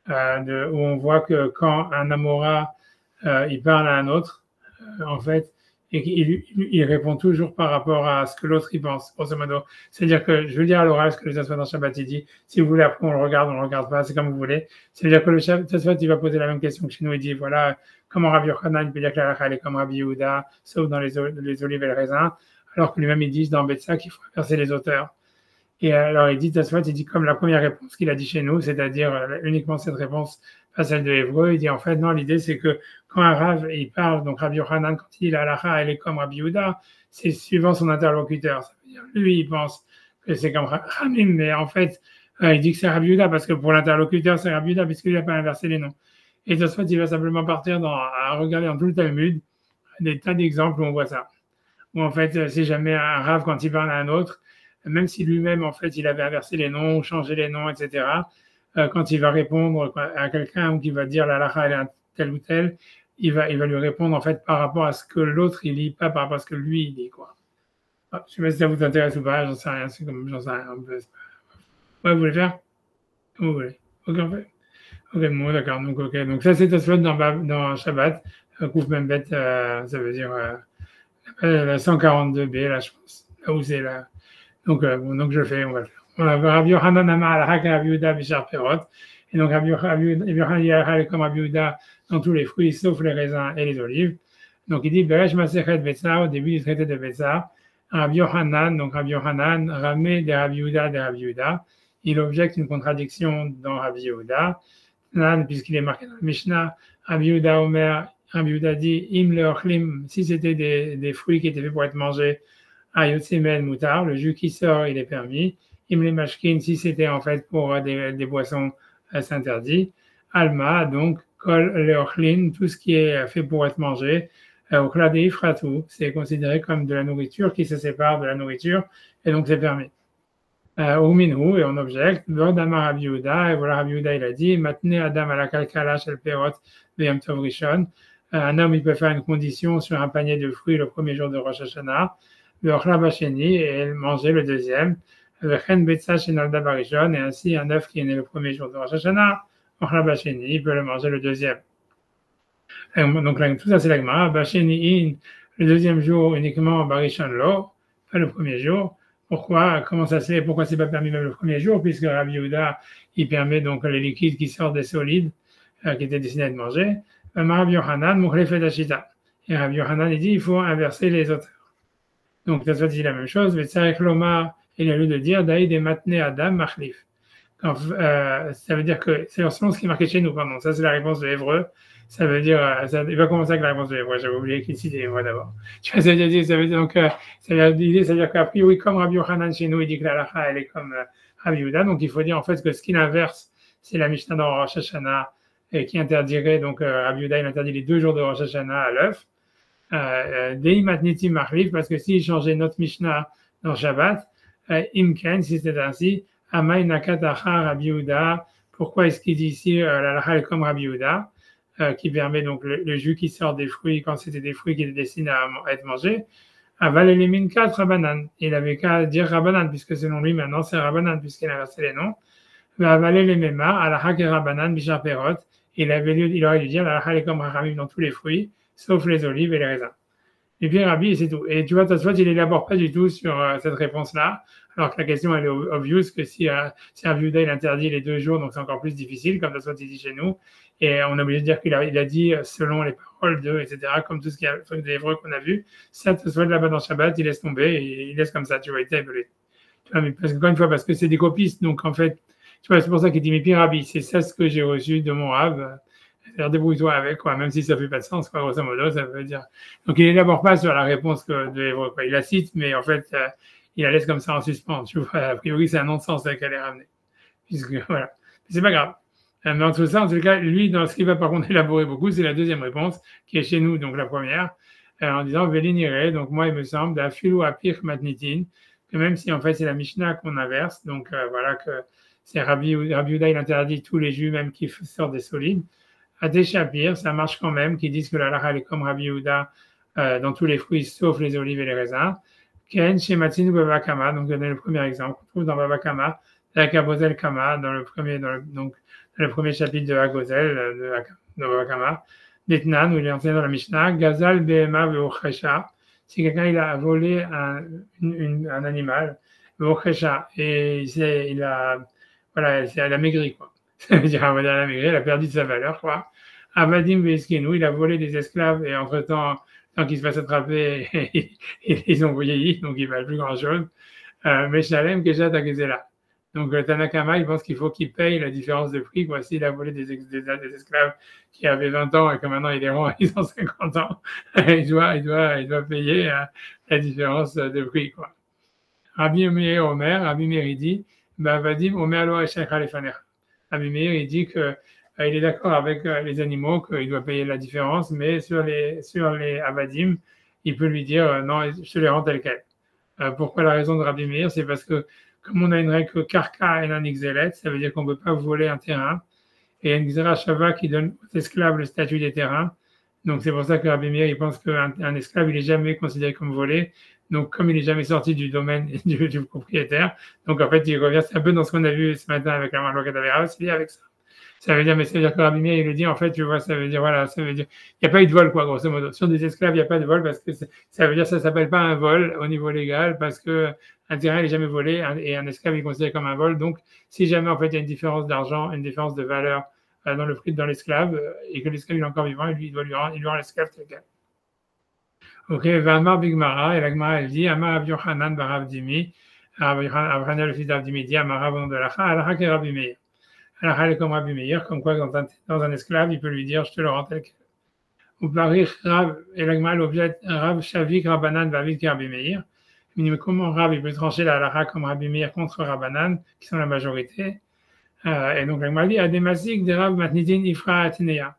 où on voit que quand un Amora il parle à un autre, en fait, et il répond toujours par rapport à ce que l'autre y pense, grosso modo. C'est-à-dire que je veux dire à l'oral ce que le Tosfot dans Shabbat il dit. Si vous voulez, après on le regarde pas, c'est comme vous voulez. C'est-à-dire que le Tosfot il va poser la même question que chez nous. Il dit voilà, comment Rabbi Yochanan peut dire que la halakha elle est comme Rabbi Yehuda, sauf dans les olives et le raisin, alors que lui-même il dit dans Betsa qu'il faut inverser les auteurs. Et alors, il dit, Tosfot, il dit comme la première réponse qu'il a dit chez nous, c'est-à-dire uniquement cette réponse, pas celle de Hébreu. Il dit, en fait, non, l'idée, c'est que quand un Rav, il parle, donc Rabbi Yochanan, quand il dit la halakha, elle est comme Rabbi Yehuda, c'est suivant son interlocuteur. Ça veut dire, lui, il pense que c'est comme Ramim, mais en fait, il dit que c'est Rabbi Yehuda parce que pour l'interlocuteur, c'est Rabbi Yehuda puisqu'il n'a pas inversé les noms. Et Tosfot, il va simplement partir à regarder dans tout le Talmud des tas d'exemples où on voit ça. Où en fait, si jamais un Rav, quand il parle à un autre, même si lui-même, en fait, il avait inversé les noms, changé les noms, etc., quand il va répondre à quelqu'un ou qu'il va dire la halakha, elle est telle ou telle, il va lui répondre, en fait, par rapport à ce que l'autre, il lit, pas par rapport à ce que lui, il lit, quoi. Ah, je ne sais pas si ça vous intéresse ou pas, j'en sais rien, c'est comme, j'en sais rien. Ouais, vous voulez faire? Comme vous voulez. Ok, en fait. Ok, bon, d'accord. Donc, ok. Donc, ça, c'est Tosfot dans Shabbat. Kouf Membet, ça veut dire la 142b, là, je pense. Là où c'est là. Donc, donc je le fais, on va le faire. Voilà, Rabbi Yochanan Amar al-Hak Rabbi Yehuda Bishar Perot. Et donc, Rabbi Yochanan est comme Rabbi Yehuda dans tous les fruits, sauf les raisins et les olives. Donc, il dit, Beresh Masechet Betsa, au début du traité de Betsa, Rabbi Yochanan, donc Rabbi Yochanan, ramé des Rabbi Yehuda, il objecte une contradiction dans Rabbi Yehuda, puisqu'il est marqué dans le Mishnah, Rabbi Yehuda Omer, Rabbi Yehuda dit, Im le ochlim, si c'était des fruits qui étaient faits pour être mangés, Ayotsemen Moutar, le jus qui sort, il est permis. Imle Mashkin, si c'était en fait pour des boissons, c'est interdit. Alma, donc, Kol Leochlin, tout ce qui est fait pour être mangé. Okla de Ifratu, c'est considéré comme de la nourriture qui se sépare de la nourriture, et donc c'est permis. Minhu, et on objecte. Vodama Rabbi Yehuda, et voilà Rabbi Yehuda, il a dit, Matne Adam à la Kalkala shel Perot Veyam Tov Rishon. Un homme, il peut faire une condition sur un panier de fruits le premier jour de Rosh Hashanah. Le Ochla Basheni, et elle mangeait le deuxième. Le Chen Betsa Shenalda Barishon, et ainsi un œuf qui est né le premier jour de Rosh Hashanah, Ochla Basheni, il peut le manger le deuxième. Donc là, tout ça, c'est la Gemara. Basheni in, le deuxième jour uniquement Barishon lo, pas le premier jour. Pourquoi? Comment ça se fait? Pourquoi c'est pas permis même le premier jour? Puisque Rabbi Yehuda, il permet donc les liquides qui sortent des solides, qui étaient destinés à être mangés. Rabbi Yochanan, Mouchlefet Ashita. Et Rabbi Yochanan, il dit, il faut inverser les auteurs. Donc, ça dit la même chose. Mais Tzarech Lomar, il a lieu de dire Daïd et Matne Adam Machlif. Ça veut dire que c'est selon ce qui est marqué chez nous, pardon. Ça, c'est la réponse de Hébreu. Ça veut dire, il va commencer avec la réponse de Hébreu. J'avais oublié qu'il citait Hébreu d'abord. Tu vois, ça veut dire, donc, l'idée, c'est-à-dire qu'a priori, comme Rabbi Yochanan chez nous, il dit que la halakha, elle est comme Rabbi Yehuda. Donc, il faut dire, en fait, que ce qu'il inverse, c'est la Mishnah dans Rosh Hashanah, qui interdirait, donc, Rabbi Yehuda, il interdit les 2 jours de Rosh Hashanah à l'œuf. Dei matniti machlif, parce que s'il changeait notre Mishnah dans Shabbat, imken, si c'est ainsi, amay nakatacha Rabbi Yehuda, pourquoi est-ce qu'il dit ici la halakha est comme Rabbi Yehuda, qui permet donc le jus qui sort des fruits quand c'était des fruits qui étaient destinés à être mangés, aval elimin 4 Rabbanan, il avait qu'à dire Rabbanan, puisque selon lui maintenant c'est Rabbanan, puisqu'il a inversé les noms, aval elimema, halakha ke Rabbanan bishar perot, il aurait dû dire la halakha est comme Rabbi dans tous les fruits, sauf les olives et les raisins. Et puis Rabbi, c'est tout. Et tu vois, Tosfot, il n'élabore pas du tout sur cette réponse-là, alors que la question, elle est obvious, que si Rabbi Yehuda, il interdit les 2 jours, donc c'est encore plus difficile, comme Tosfot, il dit chez nous, et on est obligé de dire qu'il a dit selon les paroles de, etc., comme tout ce qui est truc des Hébreux qu'on a vu, ça, Tosfot, là-bas dans Shabbat, il laisse tomber, et il laisse comme ça, tu vois, il t'a évolué. Tu vois, mais parce que, encore une fois, parce que c'est des copistes, donc en fait, tu vois, c'est pour ça qu'il dit, mais Rabbi, c'est ça ce que j'ai reçu de mon Rav. C'est-à-dire, débrouille-toi avec, quoi, même si ça fait pas de sens, quoi, grosso modo, ça veut dire. Donc, il n'élabore pas sur la réponse de l'hébreu, quoi. Il la cite, mais en fait, il la laisse comme ça en suspens, tu vois. A priori, c'est un non-sens qu'elle est ramenée. Puisque, voilà. Mais c'est pas grave. Mais en tout ça, en tout cas, lui, dans ce qu'il va par contre élaborer beaucoup, c'est la deuxième réponse, qui est chez nous, donc la première, en disant, Véliniré, donc moi, il me semble, d'Afilou Apir Matnitin, que même si en fait c'est la Mishnah qu'on inverse, donc voilà que c'est Rabbi Yehuda, il interdit tous les jus, même qui sortent des solides. À des Shapir, ça marche quand même, qui disent que la halakha est comme Rabbi Yehuda dans tous les fruits, sauf les olives et les raisins. Ken, chez Matsinu Baba Kama, donc donner le premier exemple, qu'on trouve dans Baba Kama, la Kabozel Kama, dans le premier chapitre de Hagozel, de Baba Kama, d'Etnan, où il est enseigné dans la Mishnah, Gazal Behema Veochesha, si quelqu'un il a volé un animal, Veochesha, et il a maigri, quoi. Ça veut dire, elle a maigri, elle a perdu de sa valeur, quoi. Avadim Veskenu, il a volé des esclaves, et entre-temps, tant qu'il se fasse attraper, ils ont vieilli, donc ils ne valent plus grand-chose. Mais Shalem Keshat Agezela. Donc, Tanakama, il pense qu'il faut qu'il paye la différence de prix. Quoi. S'il a volé des esclaves qui avaient 20 ans et que maintenant ils ont 50 ans, il doit payer la différence de prix. Quoi. Rabbi Meir Omer, Rabbi Meir, il dit, Vadim Omer lo Eshech Alefanecha. Rabbi Meir, il dit que il est d'accord avec les animaux, qu'il doit payer la différence, mais sur les Avadim, il peut lui dire, non, je te les rends tel quel. Pourquoi la raison de Rabbi Meir? C'est parce que comme on a une règle que Karka et l'Anixelet, ça veut dire qu'on ne peut pas voler un terrain. Et il y a une Xera Shava qui donne aux esclaves le statut des terrains. Donc c'est pour ça que Rabbi Meir il pense qu'un esclave, il n'est jamais considéré comme volé. Donc comme il n'est jamais sorti du domaine du propriétaire, donc en fait il revient, c'est un peu dans ce qu'on a vu ce matin avec la Marloc Kadavera, c'est lié avec ça. Ça veut dire que Rabbi Meir, il le dit, en fait, tu vois, ça veut dire, il n'y a pas eu de vol, quoi, grosso modo. Sur des esclaves, il n'y a pas de vol parce que ça veut dire que ça ne s'appelle pas un vol au niveau légal parce que un terrain, il n'est jamais volé et un esclave, il est considéré comme un vol. Donc, si jamais, en fait, il y a une différence d'argent, une différence de valeur dans le prix dans l'esclave et que l'esclave, il est encore vivant, il lui rend l'esclave tel quel. Ok, Vamar Bigmara, et la Gemara, elle dit, Amar Rabbi Yochanan Barav Dimi, Abraham le fils d'Avdimi dit, Amar Rabbi de Lacha, Alacha ke Rabbi Meir. Alors, elle est comme Rabbi Meir, comme quoi dans un esclave, il peut lui dire, je te le rends tel quel. Ou Barich Rav, et la Gemara l'objet Rav Shavik Rabbanan Vavid Rabbi Meir. Mais comment Rav, il peut trancher la halakha comme Rabbi Meir contre Rabbanan, qui sont la majorité. Et donc la Gemara dit, Ademasik de Rav Matnitin Ifra Atnea.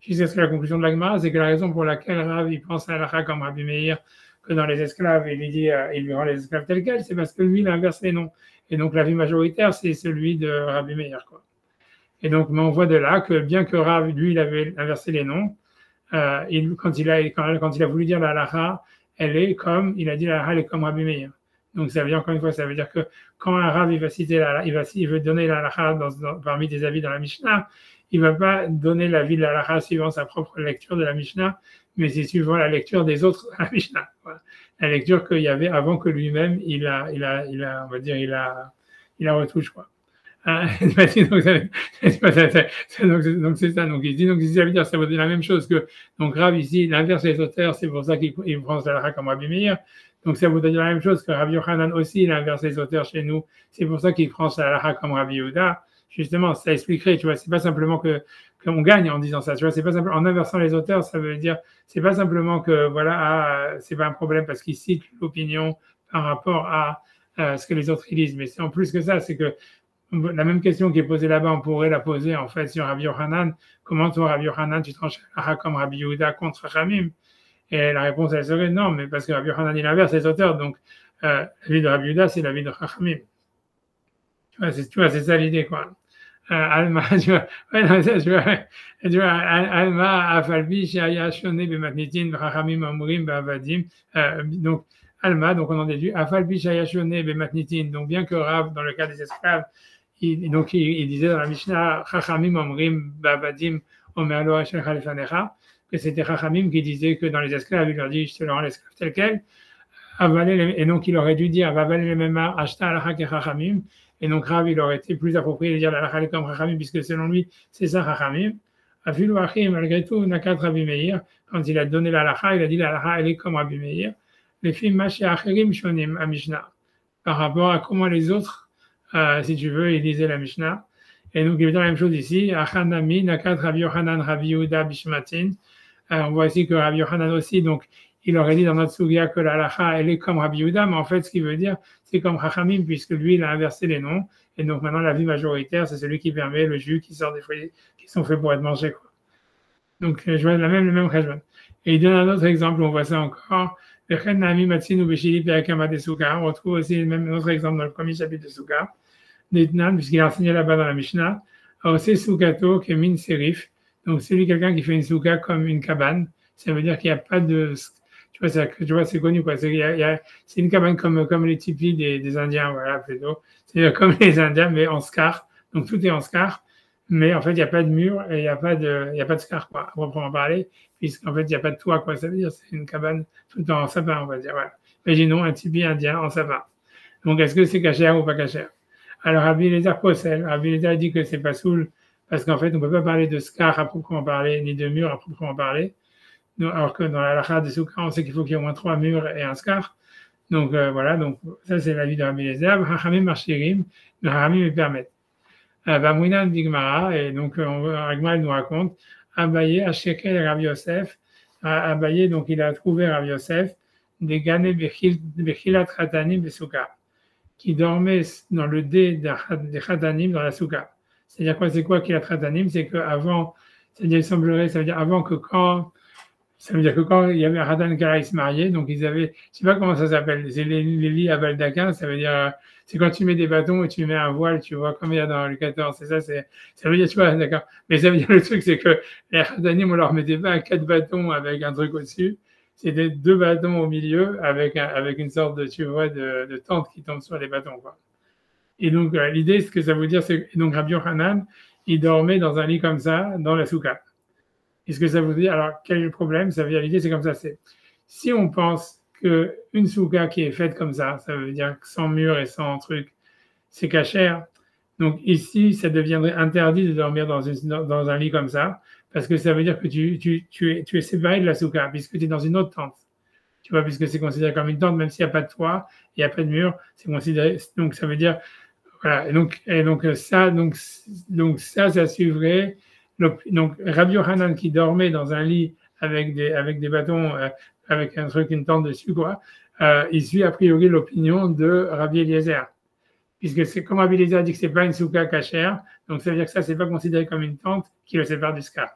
Jusqu'à ce que la conclusion de la Gemara, c'est que la raison pour laquelle Rav, il pense à la halakha comme Rabbi Meir, que dans les esclaves, il lui dit, il lui rend les esclaves tels quels, c'est parce que lui, il inverse les noms. Et donc l'avis majoritaire, c'est celui de Rabbi Meir, quoi. Et donc, on voit de là que bien que Rav, lui, il avait inversé les noms, quand il a voulu dire la halakha, il a dit la halakha, elle est comme Rabbi Meir. Donc, ça veut dire, encore une fois, ça veut dire que quand un Rav, il va citer il veut donner la halakha parmi des avis dans la Mishnah, il ne va pas donner l'avis de la halakha suivant sa propre lecture de la Mishnah, mais c'est suivant la lecture des autres de la Mishnah. Voilà. La lecture qu'il y avait avant que lui-même, il a retouche, quoi. Donc c'est ça. Donc il dit, donc ça veut dire ça veut dire la même chose que donc Rav ici, il inverse les auteurs, c'est pour ça qu'il prend la halakha comme Rabbi Meir. Donc ça voudrait dire la même chose que Rabbi Yochanan aussi, il inverse les auteurs chez nous. C'est pour ça qu'il prend la halakha comme Rabbi Yehuda. Justement, ça expliquerait, tu vois, c'est pas simplement qu'on gagne en disant ça, tu vois, c'est pas simplement en inversant les auteurs, ça veut dire, c'est pas simplement que voilà, c'est pas un problème parce qu'il cite l'opinion par rapport à ce que les autres disent, mais c'est en plus que ça, c'est que la même question qui est posée là-bas, on pourrait la poser en fait sur Rabbi Yochanan. Comment toi, Rabbi Yochanan, tu tranches la comme Rabbi Yehuda contre Ramim? Et la réponse, elle serait non, mais parce que Rabbi Yochanan, il inverse les auteurs. Donc, la vie de Rabbi Yehuda, c'est la vie de Chachamim. Tu vois, c'est ça l'idée, quoi. Alma, tu vois, Alma, Afalbi, Shaya, Shone, Bematnitin, Chachamim, Amrim, Bavadim. Donc, Alma, donc on en déduit, Afalbi, Shaya, Shone, Bematnitin. Donc, bien que Rav, dans le cas des esclaves, il disait dans la Mishnah, Chachamim, Amrim, Bavadim, Omer lo Eshech Alefanecha, que c'était Chachamim qui disait que dans les esclaves, il leur dit, je te le rends l'esclave tel quel. Et donc, il aurait dû dire, Avavalé le Mema, Ashta Alachak et Chachamim. Et donc, Rav, il aurait été plus approprié de dire la halakha comme Chachamim, puisque selon lui, c'est ça Chachamim. Afilu Achim, malgré tout, Nakat Rabbi Meir, quand il a donné la halakha, il a dit la halakha, elle est comme Rabbi Meir. Les films Maché Acherim Shonim à Mishnah. par rapport à comment les autres, si tu veux, ils lisaient la Mishnah. Et donc, il veut dire la même chose ici. Achanami, Nakat, Rabbi Yochanan, Rabbi Yehuda, Bishmatin. On voit ici que Rabbi Yochanan aussi, donc, il aurait dit dans notre Sugia que la halacha, elle est comme Rabbi Yehuda, mais en fait, ce qu'il veut dire, c'est comme Chachamim, puisque lui, il a inversé les noms. Et donc, maintenant, l'avis majoritaire, c'est celui qui permet le jus qui sort des fruits qui sont faits pour être mangés, quoi. Donc, je vois le même cheshbon. Et il donne un autre exemple, on voit ça encore. On retrouve aussi le même autre exemple dans le premier chapitre de Souka, puisqu'il a enseigné là-bas dans la Mishnah. C'est Soukato, Kemin Serif. Donc, c'est quelqu'un qui fait une souka comme une cabane. Ça veut dire qu'il n'y a pas de. Tu vois, c'est connu, quoi. C'est une cabane comme les tipis des Indiens, voilà, plutôt. C'est comme les Indiens, mais en scar. Donc, tout est en scar. Mais en fait, il n'y a pas de mur et il n'y a pas de scar, quoi, à proprement parler, puisqu'en fait, il n'y a pas de toit, quoi. Ça veut dire c'est une cabane tout en sapin, on va dire, voilà. Imaginons un tipi indien en sapin. Donc, est-ce que c'est cachère ou pas cachère? Alors, Rabbi Eliezer possède. Rabbi Eliezer dit que c'est pas soul, parce qu'en fait, on ne peut pas parler de scar à proprement parler, ni de mur à proprement parler. Alors que dans la halakha de Souka, on sait qu'il faut qu'il y ait au moins 3 murs et un scar. Donc, voilà. Donc, ça, c'est l'avis de Rabbi Eliezer. Hachamim marchirim, le Hachamim me permettent. Bamouinan Digmara, et donc Agma nous raconte, Abaye a shekel Rav Yosef, Abaye, donc il a trouvé Rav Yosef, des Gané Bechilat Khatanim Besouka, qui dormait dans le dé des Khatanim dans la Souka. C'est-à-dire quoi, c'est quoi Khilat Khatanim? C'est qu'avant, c'est-à-dire il semblerait, ça veut dire avant que quand, ça veut dire que quand il y avait un Khatan qui allait se marier, donc ils avaient, je sais pas comment ça s'appelle, c'est les lits à baldaquin, ça veut dire, c'est quand tu mets des bâtons et tu mets un voile, tu vois, comme il y a dans le 14, c'est ça, ça veut dire, tu vois, d'accord. Mais ça veut dire, le truc, c'est que les Khatanim, on leur mettait pas 4 bâtons avec un truc au-dessus, c'était 2 bâtons au milieu avec une sorte de, tu vois, de tente qui tombe sur les bâtons, quoi. Et donc, l'idée, ce que ça veut dire, c'est que, donc, Rabbi Yochanan, il dormait dans un lit comme ça, dans la souka. Et ce que ça veut dire, alors, quel est le problème? Ça veut dire, l'idée, c'est comme ça, c'est, si on pense qu'une souka qui est faite comme ça veut dire sans mur et sans truc, c'est cachère. Donc, ici, ça deviendrait interdit de dormir dans un lit comme ça, parce que ça veut dire que tu es séparé de la souka, puisque tu es dans une autre tente. Tu vois, puisque c'est considéré comme une tente, même s'il n'y a pas de toit, il n'y a pas de mur, c'est considéré, donc ça veut dire, voilà, et donc ça suivrait. Donc, Rabbi Yochanan qui dormait dans un lit avec des bâtons, avec un truc, une tente dessus, quoi, il suit a priori l'opinion de Rabbi Eliezer. Puisque c'est comme Rabbi Eliezer dit que c'est pas une souka cachère, donc ça veut dire que ça, c'est pas considéré comme une tente qui le sépare du scar.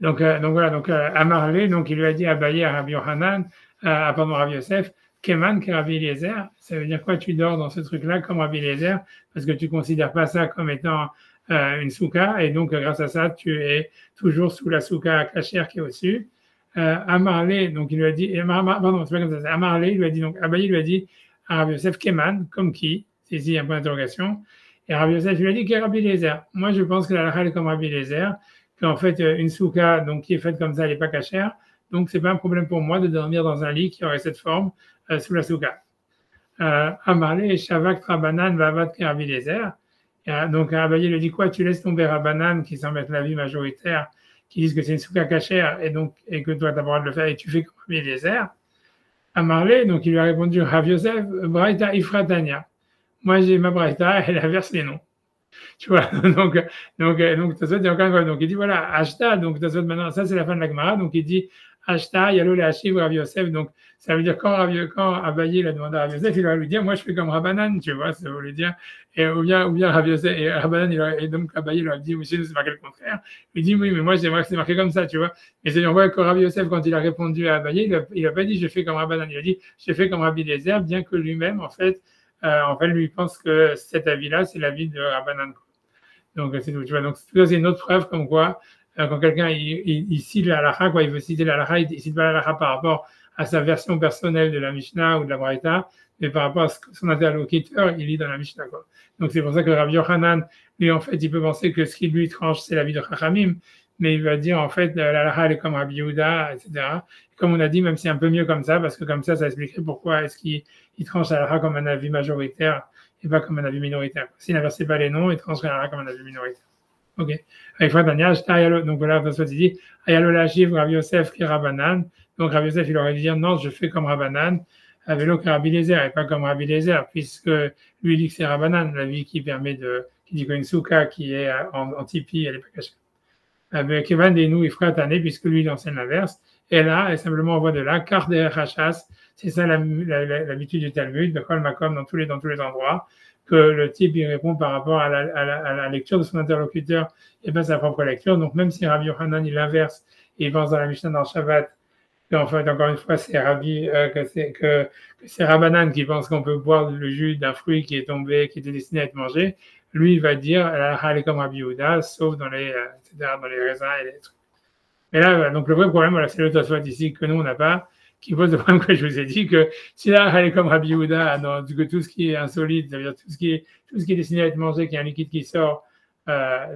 Donc voilà, Amarlé, donc il lui a dit Abaye à Rabbi Yochanan, pardon, Rabbi Yosef, Keman que Rabbi Eliezer, ça veut dire quoi, tu dors dans ce truc-là comme Rabbi Eliezer, parce que tu considères pas ça comme étant une souka, et donc grâce à ça, tu es toujours sous la souka cachère qui est au-dessus. Amarlé, donc il lui a dit, pardon, c'est pas comme ça, Amarlé, il lui a dit, donc Abaye lui a dit à Rabbi Yosef, Keman, comme qui, c'est ici un point d'interrogation, et Rabbi Yosef lui a dit que Rabbi Eliezer. Moi, je pense que la halakha est comme Rabbi Eliezer, qu'en fait, une souka, donc, qui est faite comme ça, elle n'est pas cachère, donc c'est pas un problème pour moi de dormir dans un lit qui aurait cette forme sous la souka. Amarlé, Shavak, Rabanan, Vavat, Rabbi Eliezer. Donc, Abaye lui dit quoi? Tu laisses tomber Rabanan, qui semble être l'avis majoritaire, qui disent que c'est une souka cachère, et que toi, tu as le droit de le faire, et tu fais comme Rabbi Eliezer. Amarlé, donc, il lui a répondu, Rav Yosef, Braïta Ifratania. Moi, j'ai ma Braïta, elle inverse les noms. Tu vois, donc, Tosfot dit encore une fois, donc il dit voilà, Ashta, donc Tosfot maintenant, ça c'est la fin de la Gemara, donc il dit Ashta, Yalo le Hashiv, Rav Yosef, donc ça veut dire quand Abaye l'a demandé à Rav Yosef, il va lui dire, moi je fais comme Rabbanan, tu vois, ça veut lui dire, ou bien Rav Yosef, et Rabbanan, et donc Abaye lui a dit, monsieur, c'est marqué le contraire, il dit, oui, mais moi j'aimerais que c'est marqué comme ça, tu vois, et c'est on voit que Rav Yosef, quand il a répondu à Abaye, il n'a pas dit, je fais comme Rabbanan, il a dit, je fais comme Rabbi Eliezer, bien que lui-même, en fait, lui pense que cet avis-là, c'est l'avis de Rabbanan. Donc, c'est tout. Tu vois, donc, c'est une autre preuve comme quoi, quand quelqu'un il cite la halakha, quoi, il veut citer la halakha, il cite pas la halakha par rapport à sa version personnelle de la Mishnah ou de la Braïta, mais par rapport à ce que son interlocuteur, il lit dans la Mishnah, quoi. Donc, c'est pour ça que Rabbi Yochanan, lui, en fait, il peut penser que ce qui lui tranche, c'est la vie de Chachamim, mais il va dire, en fait, la halakha, elle est comme Rabbi Yehuda, etc. Et comme on a dit, même c'est un peu mieux comme ça, parce que comme ça expliquerait pourquoi est-ce qu'il tranche la halakha comme un avis majoritaire et pas comme un avis minoritaire. S'il n'inversait pas les noms, il trancherait comme un avis minoritaire. Ok. Donc voilà, Tosfot dit, Ayalo Lachiv, Rav Yosef, qui Rabbanan. Donc Rav Yosef, il aurait dit dire, non, je fais comme Rabbanan. Avelo que Rabbi Lézer, et pas comme Rabbi Lézer, puisque lui dit que c'est Rabbanan, la vie qui permet qui dit qu'une souka qui est en tipi, elle n'est pas cachée. Avec Evan Denou, il fera tanner, puisque lui, il enseigne l'inverse. Et là, et simplement, on voit de là, car des rachas, c'est ça l'habitude du Talmud, de Kol Makom dans tous les endroits, que le type, il répond par rapport à la lecture de son interlocuteur et pas sa propre lecture. Donc, même si Rabbi Yochanan, il inverse, il pense dans la Mishnah dans le Shabbat, qu'en fait, encore une fois, c'est c'est Rabbanan qui pense qu'on peut boire le jus d'un fruit qui est tombé, qui était destiné à être mangé. Lui, il va dire, la est comme Rabbi Yehuda, sauf dans les raisins et les trucs. Mais là, donc, le vrai problème, voilà, c'est le Tosfot ici que nous, on n'a pas, qui pose le problème que je vous ai dit, que si la est comme Rabbi Yehuda, que tout ce qui est insolite, ça veut dire tout ce qui est destiné à être mangé, qui est un liquide qui sort,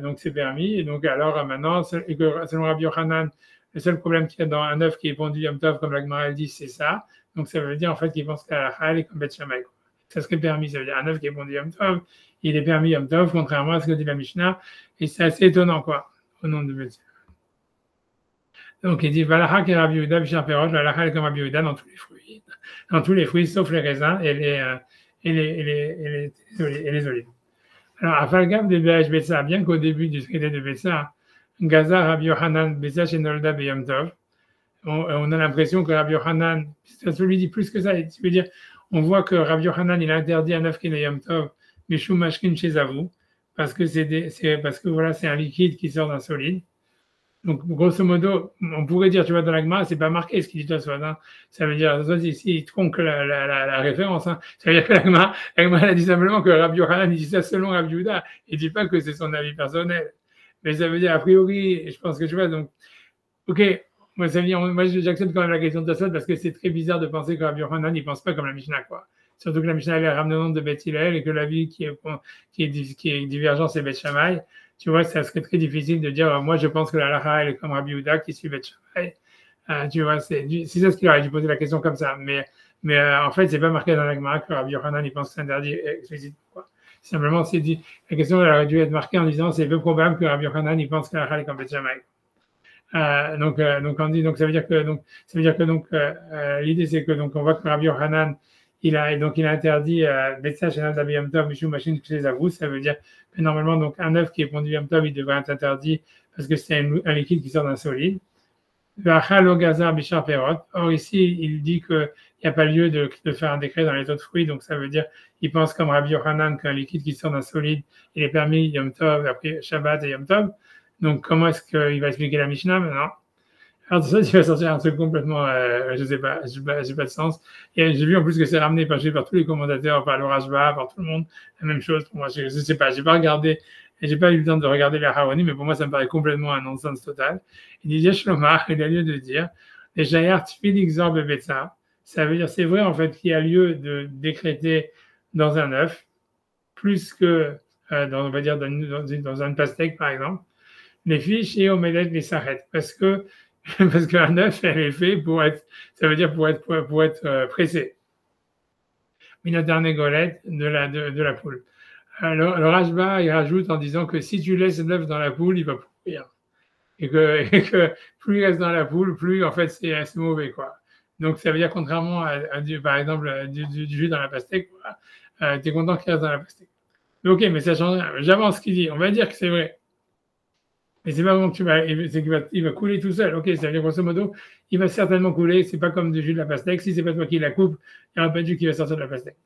donc c'est permis. Et donc, alors, maintenant, et que selon Rabbi Yochanan, le seul problème qu'il y a dans un œuf qui est pondu Yom Tov, comme la Gemara dit, c'est ça. Donc, ça veut dire, en fait, qu'il pense qu'à la est comme Beth Shammai. Ça serait permis. Ça veut dire, un œuf qui est pondu Yom Tov, il est permis Yom Tov, contrairement à ce que dit la Mishnah. Et c'est assez étonnant, quoi, au nom de Beth. Donc, il dit, Valacha qui est Rabbi Yehuda, Bishar Perot, Valacha est comme Rabbi Yehuda dans tous les fruits. Dans tous les fruits, sauf les raisins et les olives. Alors, à Falgav de BH Betsa, bien qu'au début du traité de Betsa, Gaza, Rabbi Yochanan, Betsa, Shenolda, Beyom Tov, on a l'impression que Rabbi Yochanan, ça lui dit plus que ça. Tu veux dire, on voit que Rabbi Yochanan, il a interdit un œuf qui est Yom Tov, Mishum Mashkin chez Zavou, parce que voilà, c'est un liquide qui sort d'un solide. Donc, grosso modo, on pourrait dire, tu vois, dans la Gemara, c'est pas marqué ce qu'il dit toi, hein. Ça veut dire, ici, il trompe la référence, hein. Ça veut dire que la Gemara, elle a dit simplement que Rabbi Yochanan, il dit ça selon Rabbi Yehuda. Il dit pas que c'est son avis personnel. Mais ça veut dire, a priori, je pense que tu vois, donc, ok, moi, ça veut dire, moi, j'accepte quand même la question de Tassot parce que c'est très bizarre de penser que Rabbi Yochanan, il pense pas comme la Mishnah, quoi. Surtout que la Mishnah, elle est ramenante de Beth Hillel et que la vie qui est divergent, c'est Beth Shammai. Tu vois, ça serait très difficile de dire, moi, je pense que la Lacha, elle est comme Rabbi Yehuda qui suit Beth Shammai. Tu vois, c'est ça ce qu'il aurait dû poser la question comme ça. Mais en fait, c'est pas marqué dans la Gemara que Rabbi Yochanan, il pense que c'est interdit explicitement, quoi. Simplement, c'est dit, la question, elle aurait dû être marquée en disant, c'est peu probable que Rabbi Yochanan, il pense que la Lacha est comme Beth Shammai. Donc on dit, donc ça veut dire que l'idée, c'est que, donc, on voit que Rabbi Yochanan, il a interdit Betsa Shenal Dabi Yom Tov Mishum Machin chez Zavou. Ça veut dire que normalement, donc, un œuf qui est pondu Yom Tov, il devrait être interdit parce que c'est un liquide qui sort d'un solide. Or, ici, il dit qu'il n'y a pas lieu de faire un décret dans les autres fruits. Donc, ça veut dire, il pense comme Rabbi Yochanan qu'un liquide qui sort d'un solide, il est permis Yom Tov, après Shabbat et Yom Tov. Donc, comment est-ce qu'il va expliquer la Mishnah maintenant? Alors, ça, tu vas sortir un truc complètement, je sais pas, j'ai pas de sens. Et j'ai vu en plus que c'est ramené par tous les commentateurs, par le Rashba, par tout le monde, la même chose. Pour moi, je sais pas, j'ai pas regardé, et j'ai pas eu le temps de regarder les Haroni, mais pour moi, ça me paraît complètement un non-sens total. Il dit, Yeshlomar, il a lieu de dire, les Jayar Tfilik Zor Bebetsa, ça veut dire, c'est vrai, en fait, qu'il y a lieu de décréter dans un œuf, plus que, on va dire, dans un pastèque, par exemple, les fiches et omelette les s'arrêtent, parce qu'un œuf, elle est fait pour être, ça veut dire pour être pressé. Minotar négolette de la poule. Alors, le Rashba, il rajoute en disant que si tu laisses l'œuf dans la poule, il va pourrir. Et que plus il reste dans la poule, plus, en fait, c'est mauvais, quoi. Donc, ça veut dire, contrairement par exemple, du jus dans la pastèque, tu es content qu'il reste dans la pastèque. Mais ok, mais ça change rien. J'avance ce qu'il dit. On va dire que c'est vrai. Mais c'est pas bon que il va couler tout seul. Ok, ça veut dire grosso modo, il va certainement couler. C'est pas comme du jus de la pastèque. Si c'est pas toi qui la coupe, il n'y aura pas de jus qui va sortir de la pastèque.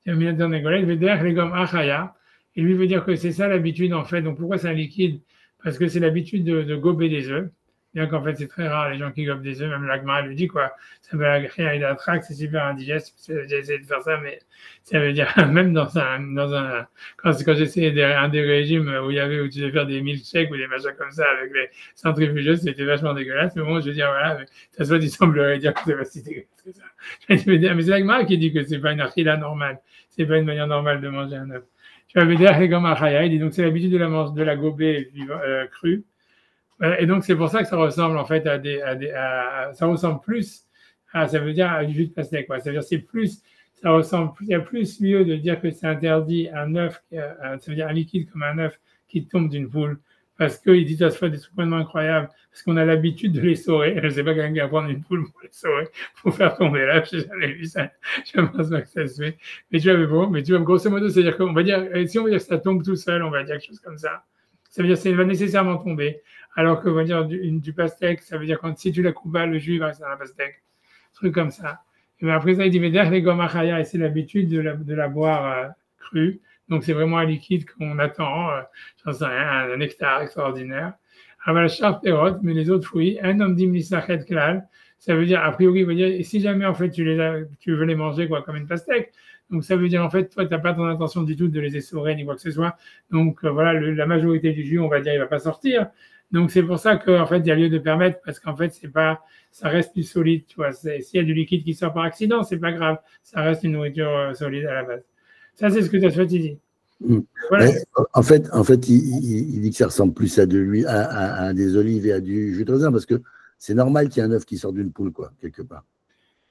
C'est un minateur négolette. Les gommes achaya. Et lui veut dire que c'est ça l'habitude en fait. Donc pourquoi c'est un liquide? Parce que c'est l'habitude de gober des œufs. Bien qu'en fait c'est très rare les gens qui gobent des œufs. Même l'agma lui dit quoi. Ça veut rien il attraque, c'est super indigeste. J'ai essayé de faire ça, mais ça veut dire même quand j'ai essayé un des régimes où tu devais faire des milkshakes ou des machins comme ça avec les centrifugeuses, c'était vachement dégueulasse. Mais bon, je veux dire voilà, ça soit il semblerait dire que c'est pas si dégueulasse que ça. Mais c'est l'agma qui dit que c'est pas une achila normale. C'est pas une manière normale de manger un œuf. Tu vas me dire les gommes achaya, il dit donc c'est l'habitude de la gober crue. Et donc, c'est pour ça que ça ressemble, en fait, ça ressemble plus ça veut dire à du jus de pastèque, quoi. Ça veut dire, il y a plus lieu de dire que c'est interdit un œuf, ça veut dire un liquide comme un œuf qui tombe d'une poule, parce qu'il dit Tosfot des trucs vraiment incroyables, parce qu'on a l'habitude de les saurer. Je ne sais pas quelqu'un qui va prendre une poule pour les saurer, pour faire tomber là, je n'ai jamais vu ça, je ne pense pas que ça se fait. Mais tu vois, grosso modo, c'est-à-dire qu'on va dire, si on veut dire que ça tombe tout seul, on va dire quelque chose comme ça. Ça veut dire que ça va nécessairement tomber. Alors que, on va dire, du pastèque, ça veut dire quand si tu la coupes pas, le jus va rester dans la pastèque. Truc comme ça. Et bien après ça, il dit, mais derrière les gomachaya, et c'est l'habitude de la boire crue. Donc, c'est vraiment un liquide qu'on attend, j'en sais rien, un nectar extraordinaire. Aval shar perot, mais les autres fruits, un homme dit mlisachet klal, ça veut dire, a priori, il veut dire, et si jamais, en fait, tu veux les manger, quoi, comme une pastèque. Donc, ça veut dire, en fait, toi, tu n'as pas ton intention du tout de les essorer, ni quoi que ce soit. Donc, voilà, la majorité du jus, on va dire, il va pas sortir. Donc, c'est pour ça qu'en fait, il y a lieu de permettre, parce qu'en fait, c'est pas, ça reste du solide, tu vois. S'il y a du liquide qui sort par accident, c'est pas grave. Ça reste une nourriture solide à la base. Ça, c'est ce que Tosfot dit. Voilà. En fait, il dit que ça ressemble plus à de l'huile, à des olives et à du jus de raisin, parce que c'est normal qu'il y ait un œuf qui sort d'une poule, quoi, quelque part.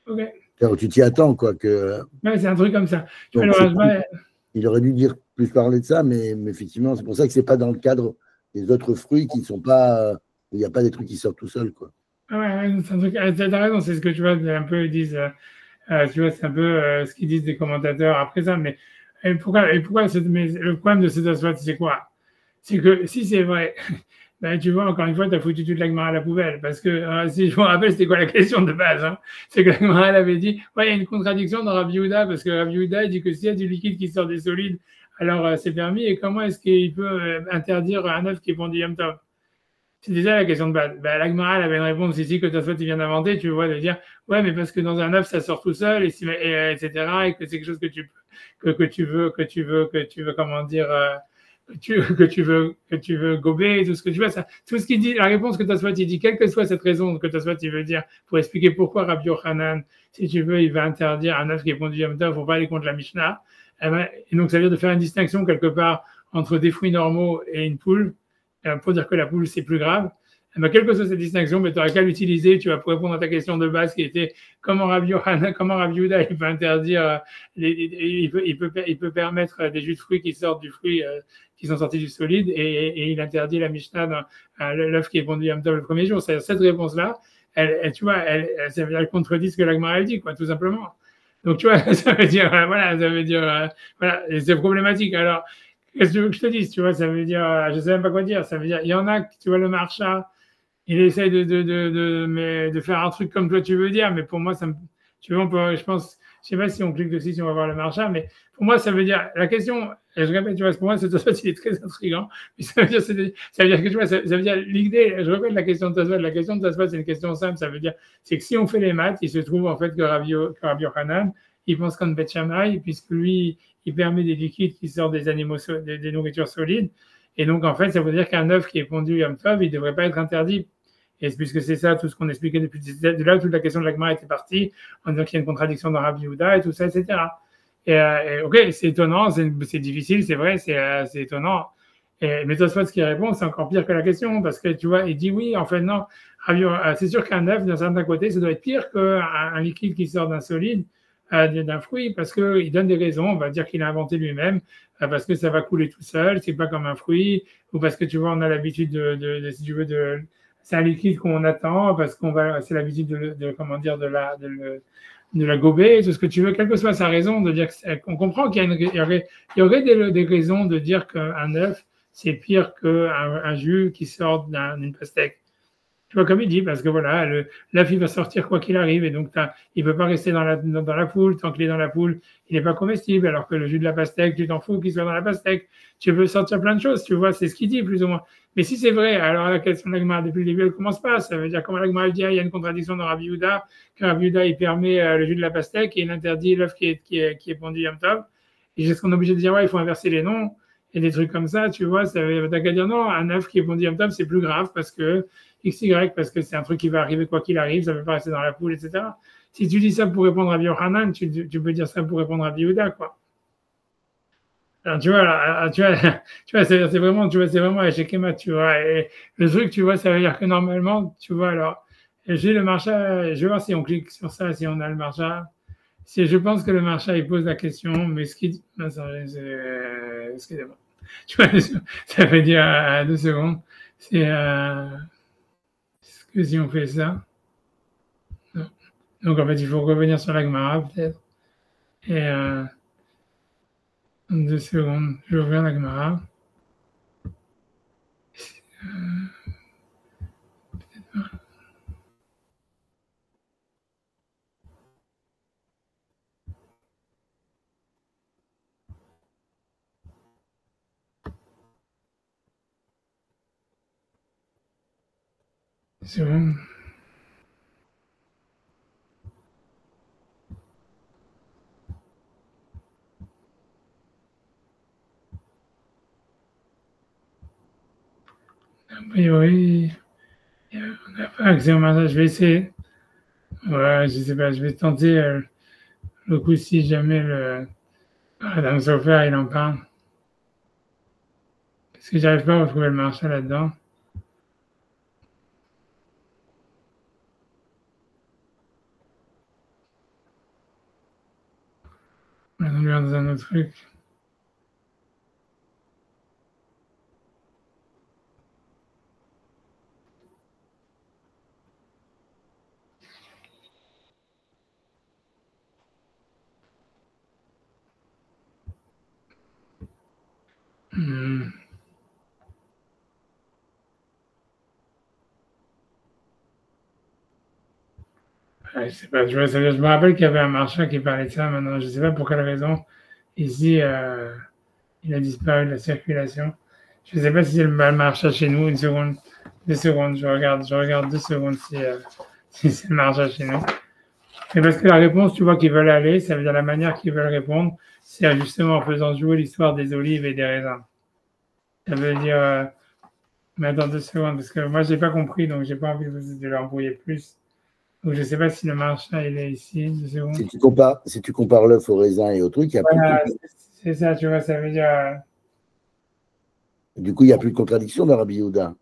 Ok. Alors, tu t'y attends, quoi. Ouais, c'est un truc comme ça. Donc, il aurait dû dire plus parler de ça, mais effectivement, c'est pour ça que c'est pas dans le cadre des autres fruits qui ne sont pas. Il n'y a pas des trucs qui sortent tout seuls, quoi. Ouais, c'est un truc. T'as raison, c'est ce que tu vois, un peu, ils disent. Tu vois, c'est un peu ce qu'ils disent des commentateurs après ça, mais pourquoi mais le problème de cette asphalt, c'est quoi? C'est que si c'est vrai, ben, tu vois, encore une fois, tu as foutu toute la Gemara à la poubelle. Parce que, si je me rappelle, c'était quoi la question de base, hein? C'est que la Gemara, elle avait dit, ouais, il y a une contradiction dans Rabbi Yehuda, parce que Rabbi Yehuda, il dit que s'il y a du liquide qui sort des solides, alors c'est permis, et comment est-ce qu'il peut interdire un œuf qui est pondu Yom Tov? C'est déjà la question de base. Ben, la Gemara, elle avait une réponse ici que Tosfot il vient d'inventer, tu vois, de dire, ouais, mais parce que dans un œuf, ça sort tout seul, etc., et que c'est quelque chose que tu veux, comment dire, que tu veux gober, tout ce que tu veux, ça, tout ce qu'il dit, la réponse que Tosfot il dit, quelle que soit cette raison que Tosfot il veut dire, pour expliquer pourquoi Rabbi Yochanan, si tu veux, il va interdire un œuf qui est pondu Yom Tov, faut pas aller contre la Mishnah. Et donc, ça veut dire de faire une distinction quelque part entre des fruits normaux et une poule, pour dire que la poule, c'est plus grave. Quelle que soit cette distinction, mais tu n'auras qu'à l'utiliser, tu vas pour répondre à ta question de base qui était comment Rabbi Yehuda, il peut interdire, il peut permettre des jus de fruits qui sortent du fruit, qui sont sortis du solide, et il interdit la Mishnah dans l'œuf qui est pondu Yom Tov le premier jour. C'est cette réponse-là, tu vois, elle contredit ce que la Gemara dit, quoi, tout simplement. Donc, tu vois, ça veut dire, voilà, et c'est problématique. Alors, qu'est-ce que tu veux que je te dise, tu vois, ça veut dire, je sais même pas quoi dire, ça veut dire, il y en a, tu vois, le marchand, il essaye de faire un truc comme toi tu veux dire, mais pour moi, tu vois, je pense, je sais pas si on clique dessus, si on va voir le marchand, mais pour moi, ça veut dire, la question, et je répète, tu vois, pour moi, il est très intriguant, mais ça veut dire que, tu vois, ça veut dire, l'idée, je répète la question de Tosfot, c'est une question simple, ça veut dire, c'est que si on fait les maths, il se trouve, en fait, que Rabbi Yochanan, il pense qu'en Bet Shammai, puisque lui, il permet des liquides qui sortent des animaux, des nourritures solides. Et donc, en fait, ça veut dire qu'un œuf qui est pondu Yom Tov, il ne devrait pas être interdit. Et puisque c'est ça, tout ce qu'on expliquait depuis, de là, toute la question de la Gemara était partie, en disant qu'il y a une contradiction dans Rabbi Yehuda et tout ça, etc. Et ok, c'est étonnant, c'est difficile, c'est vrai, c'est étonnant. Mais Tosfot, ce qu'il répond, c'est encore pire que la question, parce que tu vois, il dit oui, en fait, non, c'est sûr qu'un œuf, d'un certain côté, ça doit être pire qu'un liquide qui sort d'un solide, d'un fruit, parce qu'il donne des raisons, on va dire qu'il a inventé lui-même, parce que ça va couler tout seul, c'est pas comme un fruit, ou parce que tu vois, on a l'habitude si tu veux, c'est un liquide qu'on attend, parce c'est l'habitude de la gober, tout ce que tu veux, quelle que soit sa raison, de dire qu'on comprend qu'il y aurait des raisons de dire qu'un œuf, c'est pire qu'un jus qui sort d'une pastèque. Tu vois, comme il dit, parce que voilà, l'œuf, il va sortir quoi qu'il arrive, et donc il ne peut pas rester dans la poule. Tant qu'il est dans la poule, il n'est pas comestible, alors que le jus de la pastèque, tu t'en fous qu'il soit dans la pastèque. Tu peux sortir plein de choses, tu vois, c'est ce qu'il dit, plus ou moins. Mais si c'est vrai, alors la question de la Gemara, depuis le début, elle ne commence pas. Ça veut dire, comme la Gemara dit, il y a une contradiction dans Rabbi Yehuda, que Rabbi Yehuda, il permet le jus de la pastèque, et il interdit l'œuf qui est pondu Yom Tov. Et est-ce qu'on est obligé de dire, ouais, il faut inverser les noms, et des trucs comme ça, tu vois, t'as qu'à dire non, un œuf qui est pondu Yom Tov, c'est plus grave, parce que XY, parce que c'est un truc qui va arriver quoi qu'il arrive, ça ne peut pas rester dans la poule, etc. Si tu dis ça pour répondre à Rabbi Yochanan, tu peux dire ça pour répondre à Rabbi Yehuda, quoi. Alors, tu vois, c'est vraiment, tu vois, c'est vraiment un schéma, tu vois. Et le truc, tu vois, ça veut dire que normalement, tu vois, alors, j'ai le marcha, je vais voir si on clique sur ça, si on a le marcha. Je pense que le marcha, il pose la question, mais ce qu'il dit, excusez-moi. Tu vois, ça veut dire, 2 secondes. c'est est-ce que si on fait ça, non. Donc en fait, il faut revenir sur la Gemara peut-être. Et 2 secondes, je vais ouvrir la Gemara. C'est bon. A priori, on n'a pas accès au marché. Je vais essayer. Ouais, je sais pas, je vais tenter le coup si jamais Adam Sofer il en parle. Parce que j'arrive pas à retrouver le marché là-dedans. On va dans un autre truc. Ouais, je sais pas, je me rappelle qu'il y avait un marchand qui parlait de ça maintenant. Je sais pas pour quelle raison. Ici, il a disparu de la circulation. Je sais pas si c'est le marchand chez nous. Une seconde, 2 secondes. Je regarde 2 secondes si c'est le marchand chez nous. Mais parce que la réponse, tu vois qu'ils veulent aller, ça veut dire la manière qu'ils veulent répondre, c'est justement en faisant jouer l'histoire des olives et des raisins. Ça veut dire, mais attends 2 secondes, parce que moi, j'ai pas compris, donc j'ai pas envie de l'embrouiller plus. Donc, je sais pas si le marchand, il est ici, 2 secondes. Si tu compares l'œuf au raisin et au truc, il n'y a Voilà, plus de... c'est ça, tu vois, ça veut dire... Du coup, il n'y a plus de contradiction dans Rabbi Yehuda.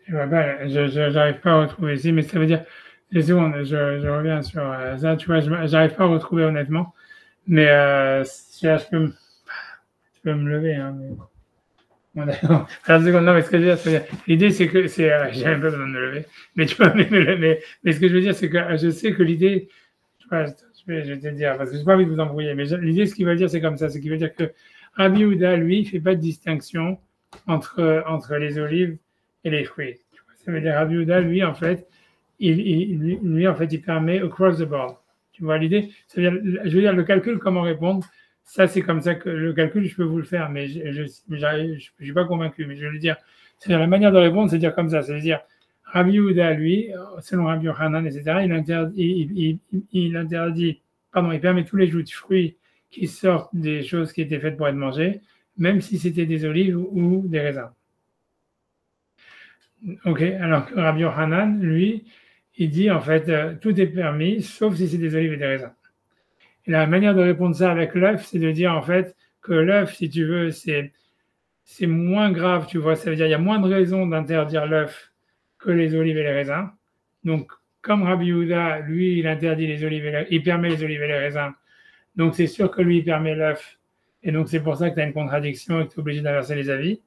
Je n'arrive pas à retrouver ici, mais ça veut dire... 2 secondes, je reviens sur ça, tu vois, j'arrive pas à retrouver honnêtement, mais si là, je peux me lever, hein, mais... Bon, d'accord. Alors, seconde, non, mais ce que je veux dire, l'idée, c'est que j'ai même pas besoin de me lever. Mais tu vois, mais ce que je veux dire, c'est que je sais que l'idée, tu vois, je vais te dire, parce que j'ai pas envie de vous embrouiller, mais l'idée, ce qu'il va dire, c'est comme ça, c'est qu'il veut dire que Rabbi Yehuda, lui, il fait pas de distinction entre les olives et les fruits. Tu vois, ça veut dire Rabbi Yehuda, lui, en fait, lui, en fait, il permet across the board. Tu vois l'idée? C'est-à-dire, je veux dire, le calcul, comment répondre? Ça, c'est comme ça que le calcul, je peux vous le faire, mais je ne suis pas convaincu. Mais je veux dire, c'est-à-dire la manière de répondre, c'est dire comme ça. C'est-à-dire, Rabbi Yehuda, lui, selon Rabbi Yochanan, etc., il permet tous les jus de fruits qui sortent des choses qui étaient faites pour être mangées, même si c'était des olives ou des raisins. Ok, alors que Rabbi Yochanan, lui, il dit en fait, tout est permis, sauf si c'est des olives et des raisins. Et la manière de répondre ça avec l'œuf, c'est de dire en fait que l'œuf, si tu veux, c'est moins grave, tu vois. Ça veut dire qu'il y a moins de raisons d'interdire l'œuf que les olives et les raisins. Donc, comme Rabbi Yehuda, lui, il interdit les olives il permet les olives et les raisins. Donc, c'est sûr que lui, il permet l'œuf. Et donc, c'est pour ça que tu as une contradiction et que tu es obligé d'inverser les avis.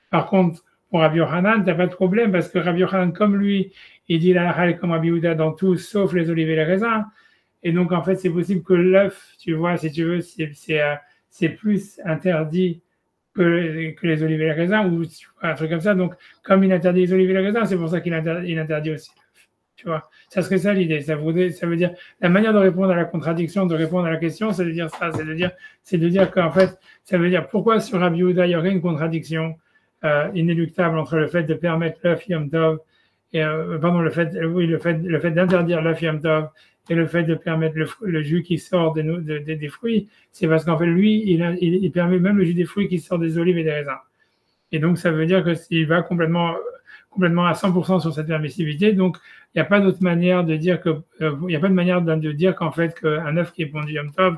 Par contre, pour Rabbi Yochanan, tu n'as pas de problème parce que Rabbi Yochanan, comme lui, il dit la halakha comme Rabbi Yehuda dans tout, sauf les olives et les raisins. Et donc, en fait, c'est possible que l'œuf, tu vois, si tu veux, c'est plus interdit que les olives et les raisins, ou un truc comme ça. Donc, comme il interdit les olives et les raisins, c'est pour ça qu'il interdit aussi l'œuf. Tu vois, ça serait ça l'idée. Ça veut dire, la manière de répondre à la contradiction, de répondre à la question, c'est de dire ça. C'est de dire qu'en fait, ça veut dire pourquoi sur Rabbi Yehuda, il y aurait une contradiction inéluctable entre le fait de permettre l'œuf Yom Tov, et, le fait d'interdire l'œuf Yom Tov, et le fait de permettre le jus qui sort des fruits, c'est parce qu'en fait, lui, il permet même le jus des fruits qui sort des olives et des raisins. Et donc, ça veut dire que s'il va complètement à 100% sur cette permissivité, donc il n'y a pas d'autre manière de dire que, il n'y a pas de manière de dire qu'en fait, qu'un œuf qui est pondu Yom Tov,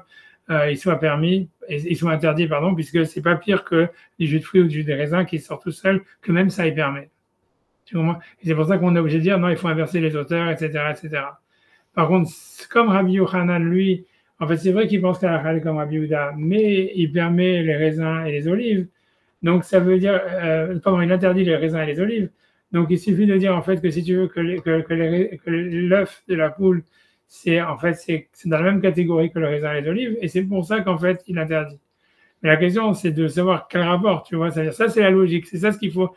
il soit permis, il soit interdit, pardon, puisque c'est pas pire que les jus de fruits ou du jus des raisins qui sortent tout seuls, que même ça, il permet. Tu comprends? Et c'est pour ça qu'on est obligé de dire non, il faut inverser les auteurs, etc., etc. Par contre, comme Rabbi Yochanan, lui, en fait, c'est vrai qu'il pense qu'à la comme Rabbi Yehuda, mais il permet les raisins et les olives. Donc, ça veut dire, pardon, il interdit les raisins et les olives. Donc, il suffit de dire, en fait, que si tu veux que l'œuf de la poule, c'est, en fait, c'est dans la même catégorie que le raisin et les olives, et c'est pour ça qu'en fait, il interdit. Mais la question, c'est de savoir quel rapport, tu vois. C'est-à-dire, ça, c'est la logique. C'est ça ce qu'il faut.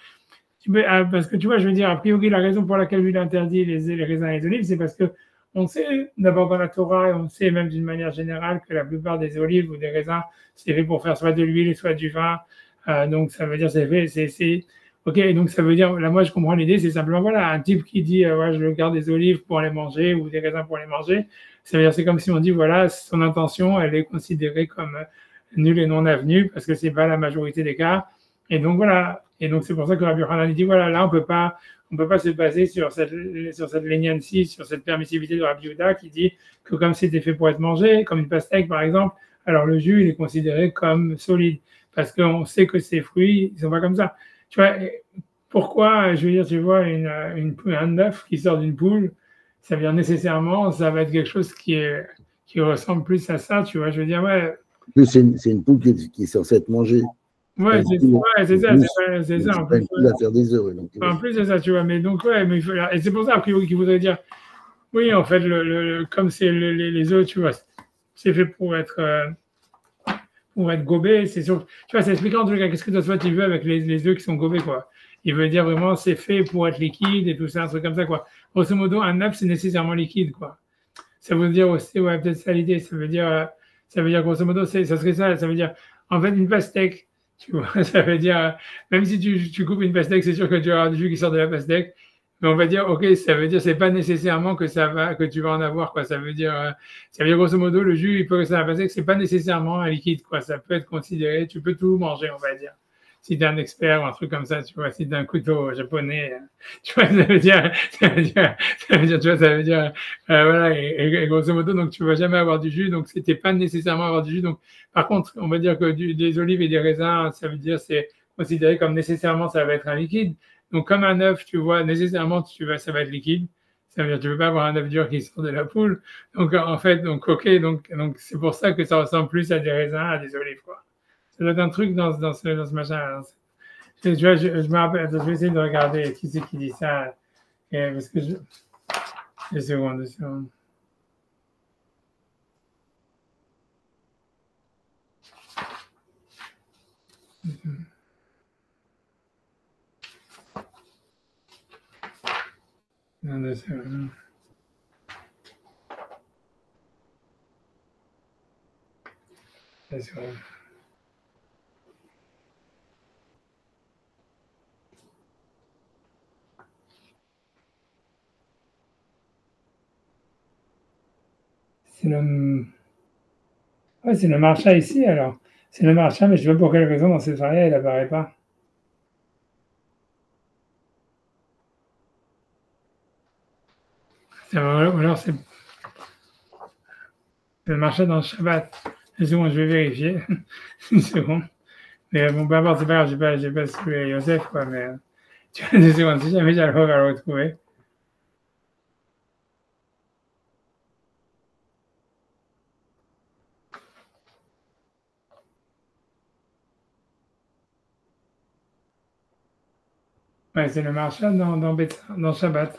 Parce que tu vois, je veux dire, a priori, la raison pour laquelle il interdit les raisins et les olives, c'est parce que on sait d'abord dans la Torah, et on sait même d'une manière générale que la plupart des olives ou des raisins, c'est fait pour faire soit de l'huile, soit du vin. Donc ça veut dire c'est fait, ok. Donc ça veut dire là, moi je comprends l'idée, c'est simplement voilà un type qui dit ouais, je garde des olives pour les manger ou des raisins pour les manger. Ça veut dire c'est comme si on dit voilà son intention, elle est considérée comme nulle et non avenue parce que c'est pas la majorité des cas. Et donc voilà. Et donc c'est pour ça que Rabbi Yochanan dit voilà là on peut pas se baser sur cette leniency, sur cette permissivité de Rabbi Yehuda qui dit que comme c'était fait pour être mangé, comme une pastèque par exemple, alors le jus il est considéré comme solide parce qu'on sait que ces fruits ils sont pas comme ça. Tu vois pourquoi je veux dire tu vois un œuf qui sort d'une poule, ça veut dire nécessairement ça va être quelque chose qui ressemble plus à ça, tu vois. Je veux dire ouais. C'est une poule qui est censée être mangée. Ouais, c'est ça, c'est ça. En C'est pas plus, une poule à faire des œufs. Donc, en plus, c'est ça, tu vois. Mais donc, ouais, mais et c'est pour ça, a priori, qu'il voudrait dire, oui, en fait, comme c'est les œufs, tu vois, c'est fait pour être gobé. C'est sûr, tu vois, c'est expliquant en tout cas, qu'est-ce que toi, tu veux avec les œufs qui sont gobés, quoi. Il veut dire vraiment, c'est fait pour être liquide et tout ça, un truc comme ça, quoi. Grosso modo, un œuf, c'est nécessairement liquide, quoi. Ça veut dire aussi, ouais, peut-être ça l'idée, ça veut dire grosso modo, ça serait ça veut dire, en fait, une pastèque, tu vois, ça veut dire, même si tu coupes une pastèque, c'est sûr que tu vas avoir du jus qui sort de la pastèque, mais on va dire, ok, ça veut dire, c'est pas nécessairement que tu vas en avoir, quoi, ça veut dire grosso modo, le jus, il peut rester dans la pastèque, c'est pas nécessairement un liquide, quoi, ça peut être considéré, tu peux tout manger, on va dire. Si tu es un expert ou un truc comme ça, tu vois, si tu as un couteau japonais, tu vois, tu vois, ça veut dire, voilà, et grosso modo, donc tu vas jamais avoir du jus, donc c'était pas nécessairement avoir du jus. Donc, par contre, on va dire que des olives et des raisins, ça veut dire c'est considéré comme nécessairement ça va être un liquide. Donc, comme un œuf, tu vois, nécessairement ça va être liquide. Ça veut dire que tu peux pas avoir un œuf dur qui sort de la poule. Donc, en fait, donc ok, donc c'est pour ça que ça ressemble plus à des raisins, à des olives, quoi. Ça doit être un truc dans ce machin. Tu vois, je me rappelle, je vais essayer de regarder qui c'est qui dit ça. Parce que je. 2 secondes, 2 secondes. Non, 2 secondes. C'est le. Ouais, c'est le marcha ici alors. C'est le marcha, mais je ne sais pas pour quelle raison dans cette faria il n'apparaît pas. Ou alors c'est le marcha dans le Shabbat. Une seconde, je vais vérifier. Une seconde. Mais bon, peu importe, c'est pas grave, j'ai pas su Yosef, quoi, mais. Tu vois, 2 secondes, si jamais j'arrive à le retrouver. Ouais, c'est le marcha dans Shabbat.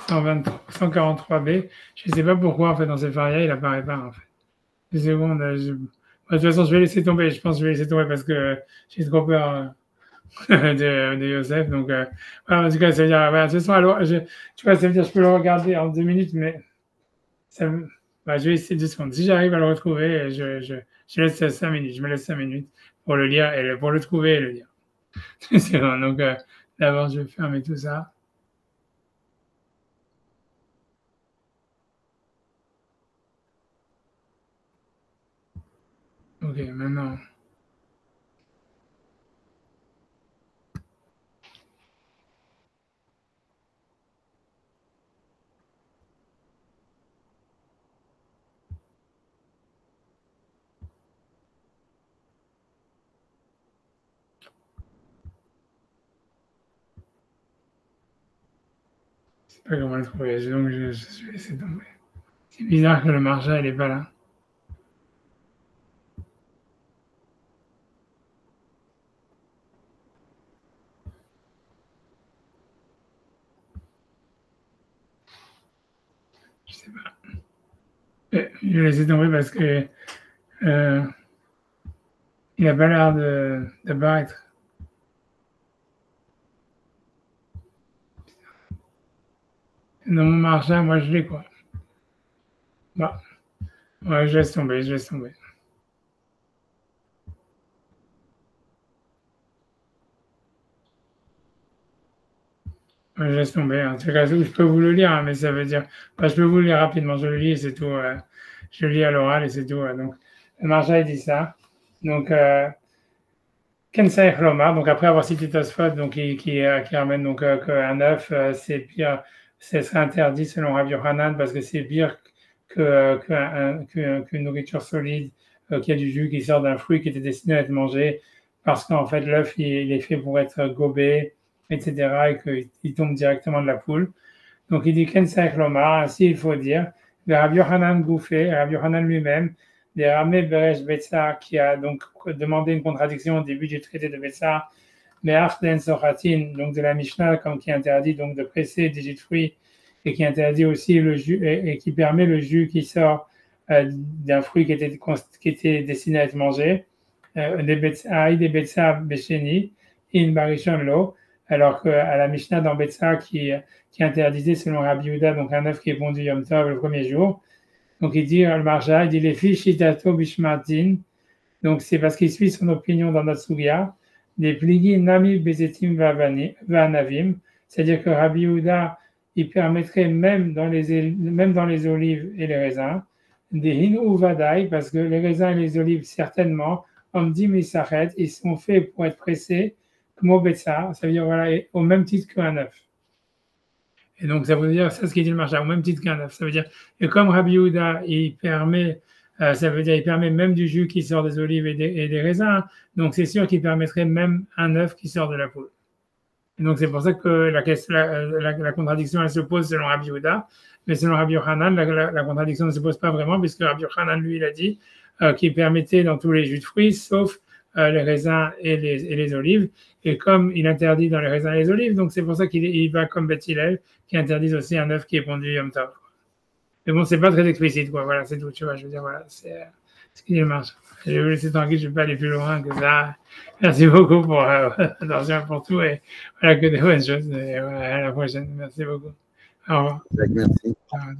143b. Je ne sais pas pourquoi, en fait, dans cette faria, il n'apparaît pas, en fait. 2 secondes. De toute façon, je vais laisser tomber. Je pense que je vais laisser tomber parce que j'ai trop peur de Yosef. Donc, voilà, en tout cas, ça veut dire, voilà, de toute façon, alors, tu vois, ça veut dire que je peux le regarder en 2 minutes, mais je vais essayer 2 secondes. Si j'arrive à le retrouver, je laisse 5 minutes. Je me laisse 5 minutes pour le lire et pour le trouver et le lire. C'est bon. Donc, d'abord, je vais fermer tout ça. Ok, maintenant. sais pas comment le trouver, donc je suis laissé tomber. C'est bizarre que le marja, il n'est pas là. Je sais pas. Je vais laisser tomber parce que il n'a pas l'air d'apparaître. Dans mon marja, moi je l'ai quoi. Bon. Ouais, je laisse tomber, je laisse tomber. Ouais, je laisse tomber. En tout cas, je peux vous le lire, hein, mais ça veut dire. Bah, je peux vous le lire rapidement, je le lis et c'est tout. Je le lis à l'oral et c'est tout. Donc, le marja, il dit ça. Donc, Kensei Chlomar, donc après avoir cité Tosfot, donc qui ramène donc qu'un œuf, c'est pire, ce serait interdit selon Rabbi Yochanan parce que c'est pire qu'une nourriture solide, qu'il y a du jus qui sort d'un fruit qui était destiné à être mangé, parce qu'en fait l'œuf il est fait pour être gobé, etc., et qu'il tombe directement de la poule. Donc il dit Kensei Chlomar, ainsi il faut dire, le Rabbi Yochanan Gouffé, Rabbi Yochanan lui-même, des Ramé Beresh Betzar, qui a donc demandé une contradiction au début du traité de Betzar, mais Arden Sochatin, donc de la Mishnah, comme qui interdit donc de presser des jus de fruits et qui interdit aussi le jus et qui permet le jus qui sort d'un fruit qui était destiné à être mangé, des Betzar Besheni, in Barishon Lo, alors qu'à la Mishnah dans Betzar qui interdisait selon Rabbi Yehuda, donc un œuf qui est pondu Yom Tov le premier jour. Donc il dit, le marja, il dit les filles Shitato Bishmartin, donc c'est parce qu'il suit son opinion dans notre Sugia, des pligi Nami Bezetim Vanavim, c'est-à-dire que Rabbi Yehuda, il permettrait même dans les olives et les raisins, des Hinu Vadai, parce que les raisins et les olives, certainement, Omdim Isachet, ils sont faits pour être pressés, comme Betzar, ça veut dire voilà, au même titre qu'un œuf. Et donc, ça veut dire, c'est ce qu'il dit le marja, au même titre qu'un œuf. Ça veut dire, et comme Rabbi Yehuda, il permet, ça veut dire, il permet même du jus qui sort des olives et des raisins. Donc, c'est sûr qu'il permettrait même un œuf qui sort de la poule. Et donc, c'est pour ça que la contradiction, elle se pose selon Rabbi Yehuda. Mais selon Rabbi Yochanan, la contradiction ne se pose pas vraiment, puisque Rabbi Yochanan, lui, il a dit qu'il permettait dans tous les jus de fruits, sauf les raisins et les olives. Et comme il interdit dans les raisins et les olives, donc c'est pour ça qu'il va comme Beth Hillel, qui interdit aussi un œuf qui est pondu Yom Tov. Mais bon, c'est pas très explicite, quoi. Voilà, c'est tout, tu vois. Je veux dire, voilà, c'est ce qui marche. Je vais vous laisser tranquille, je ne vais pas aller plus loin que ça. Merci beaucoup pour attention pour tout et voilà, que des bonnes choses. Et voilà, à la prochaine. Merci beaucoup. Au revoir. Merci. Au revoir.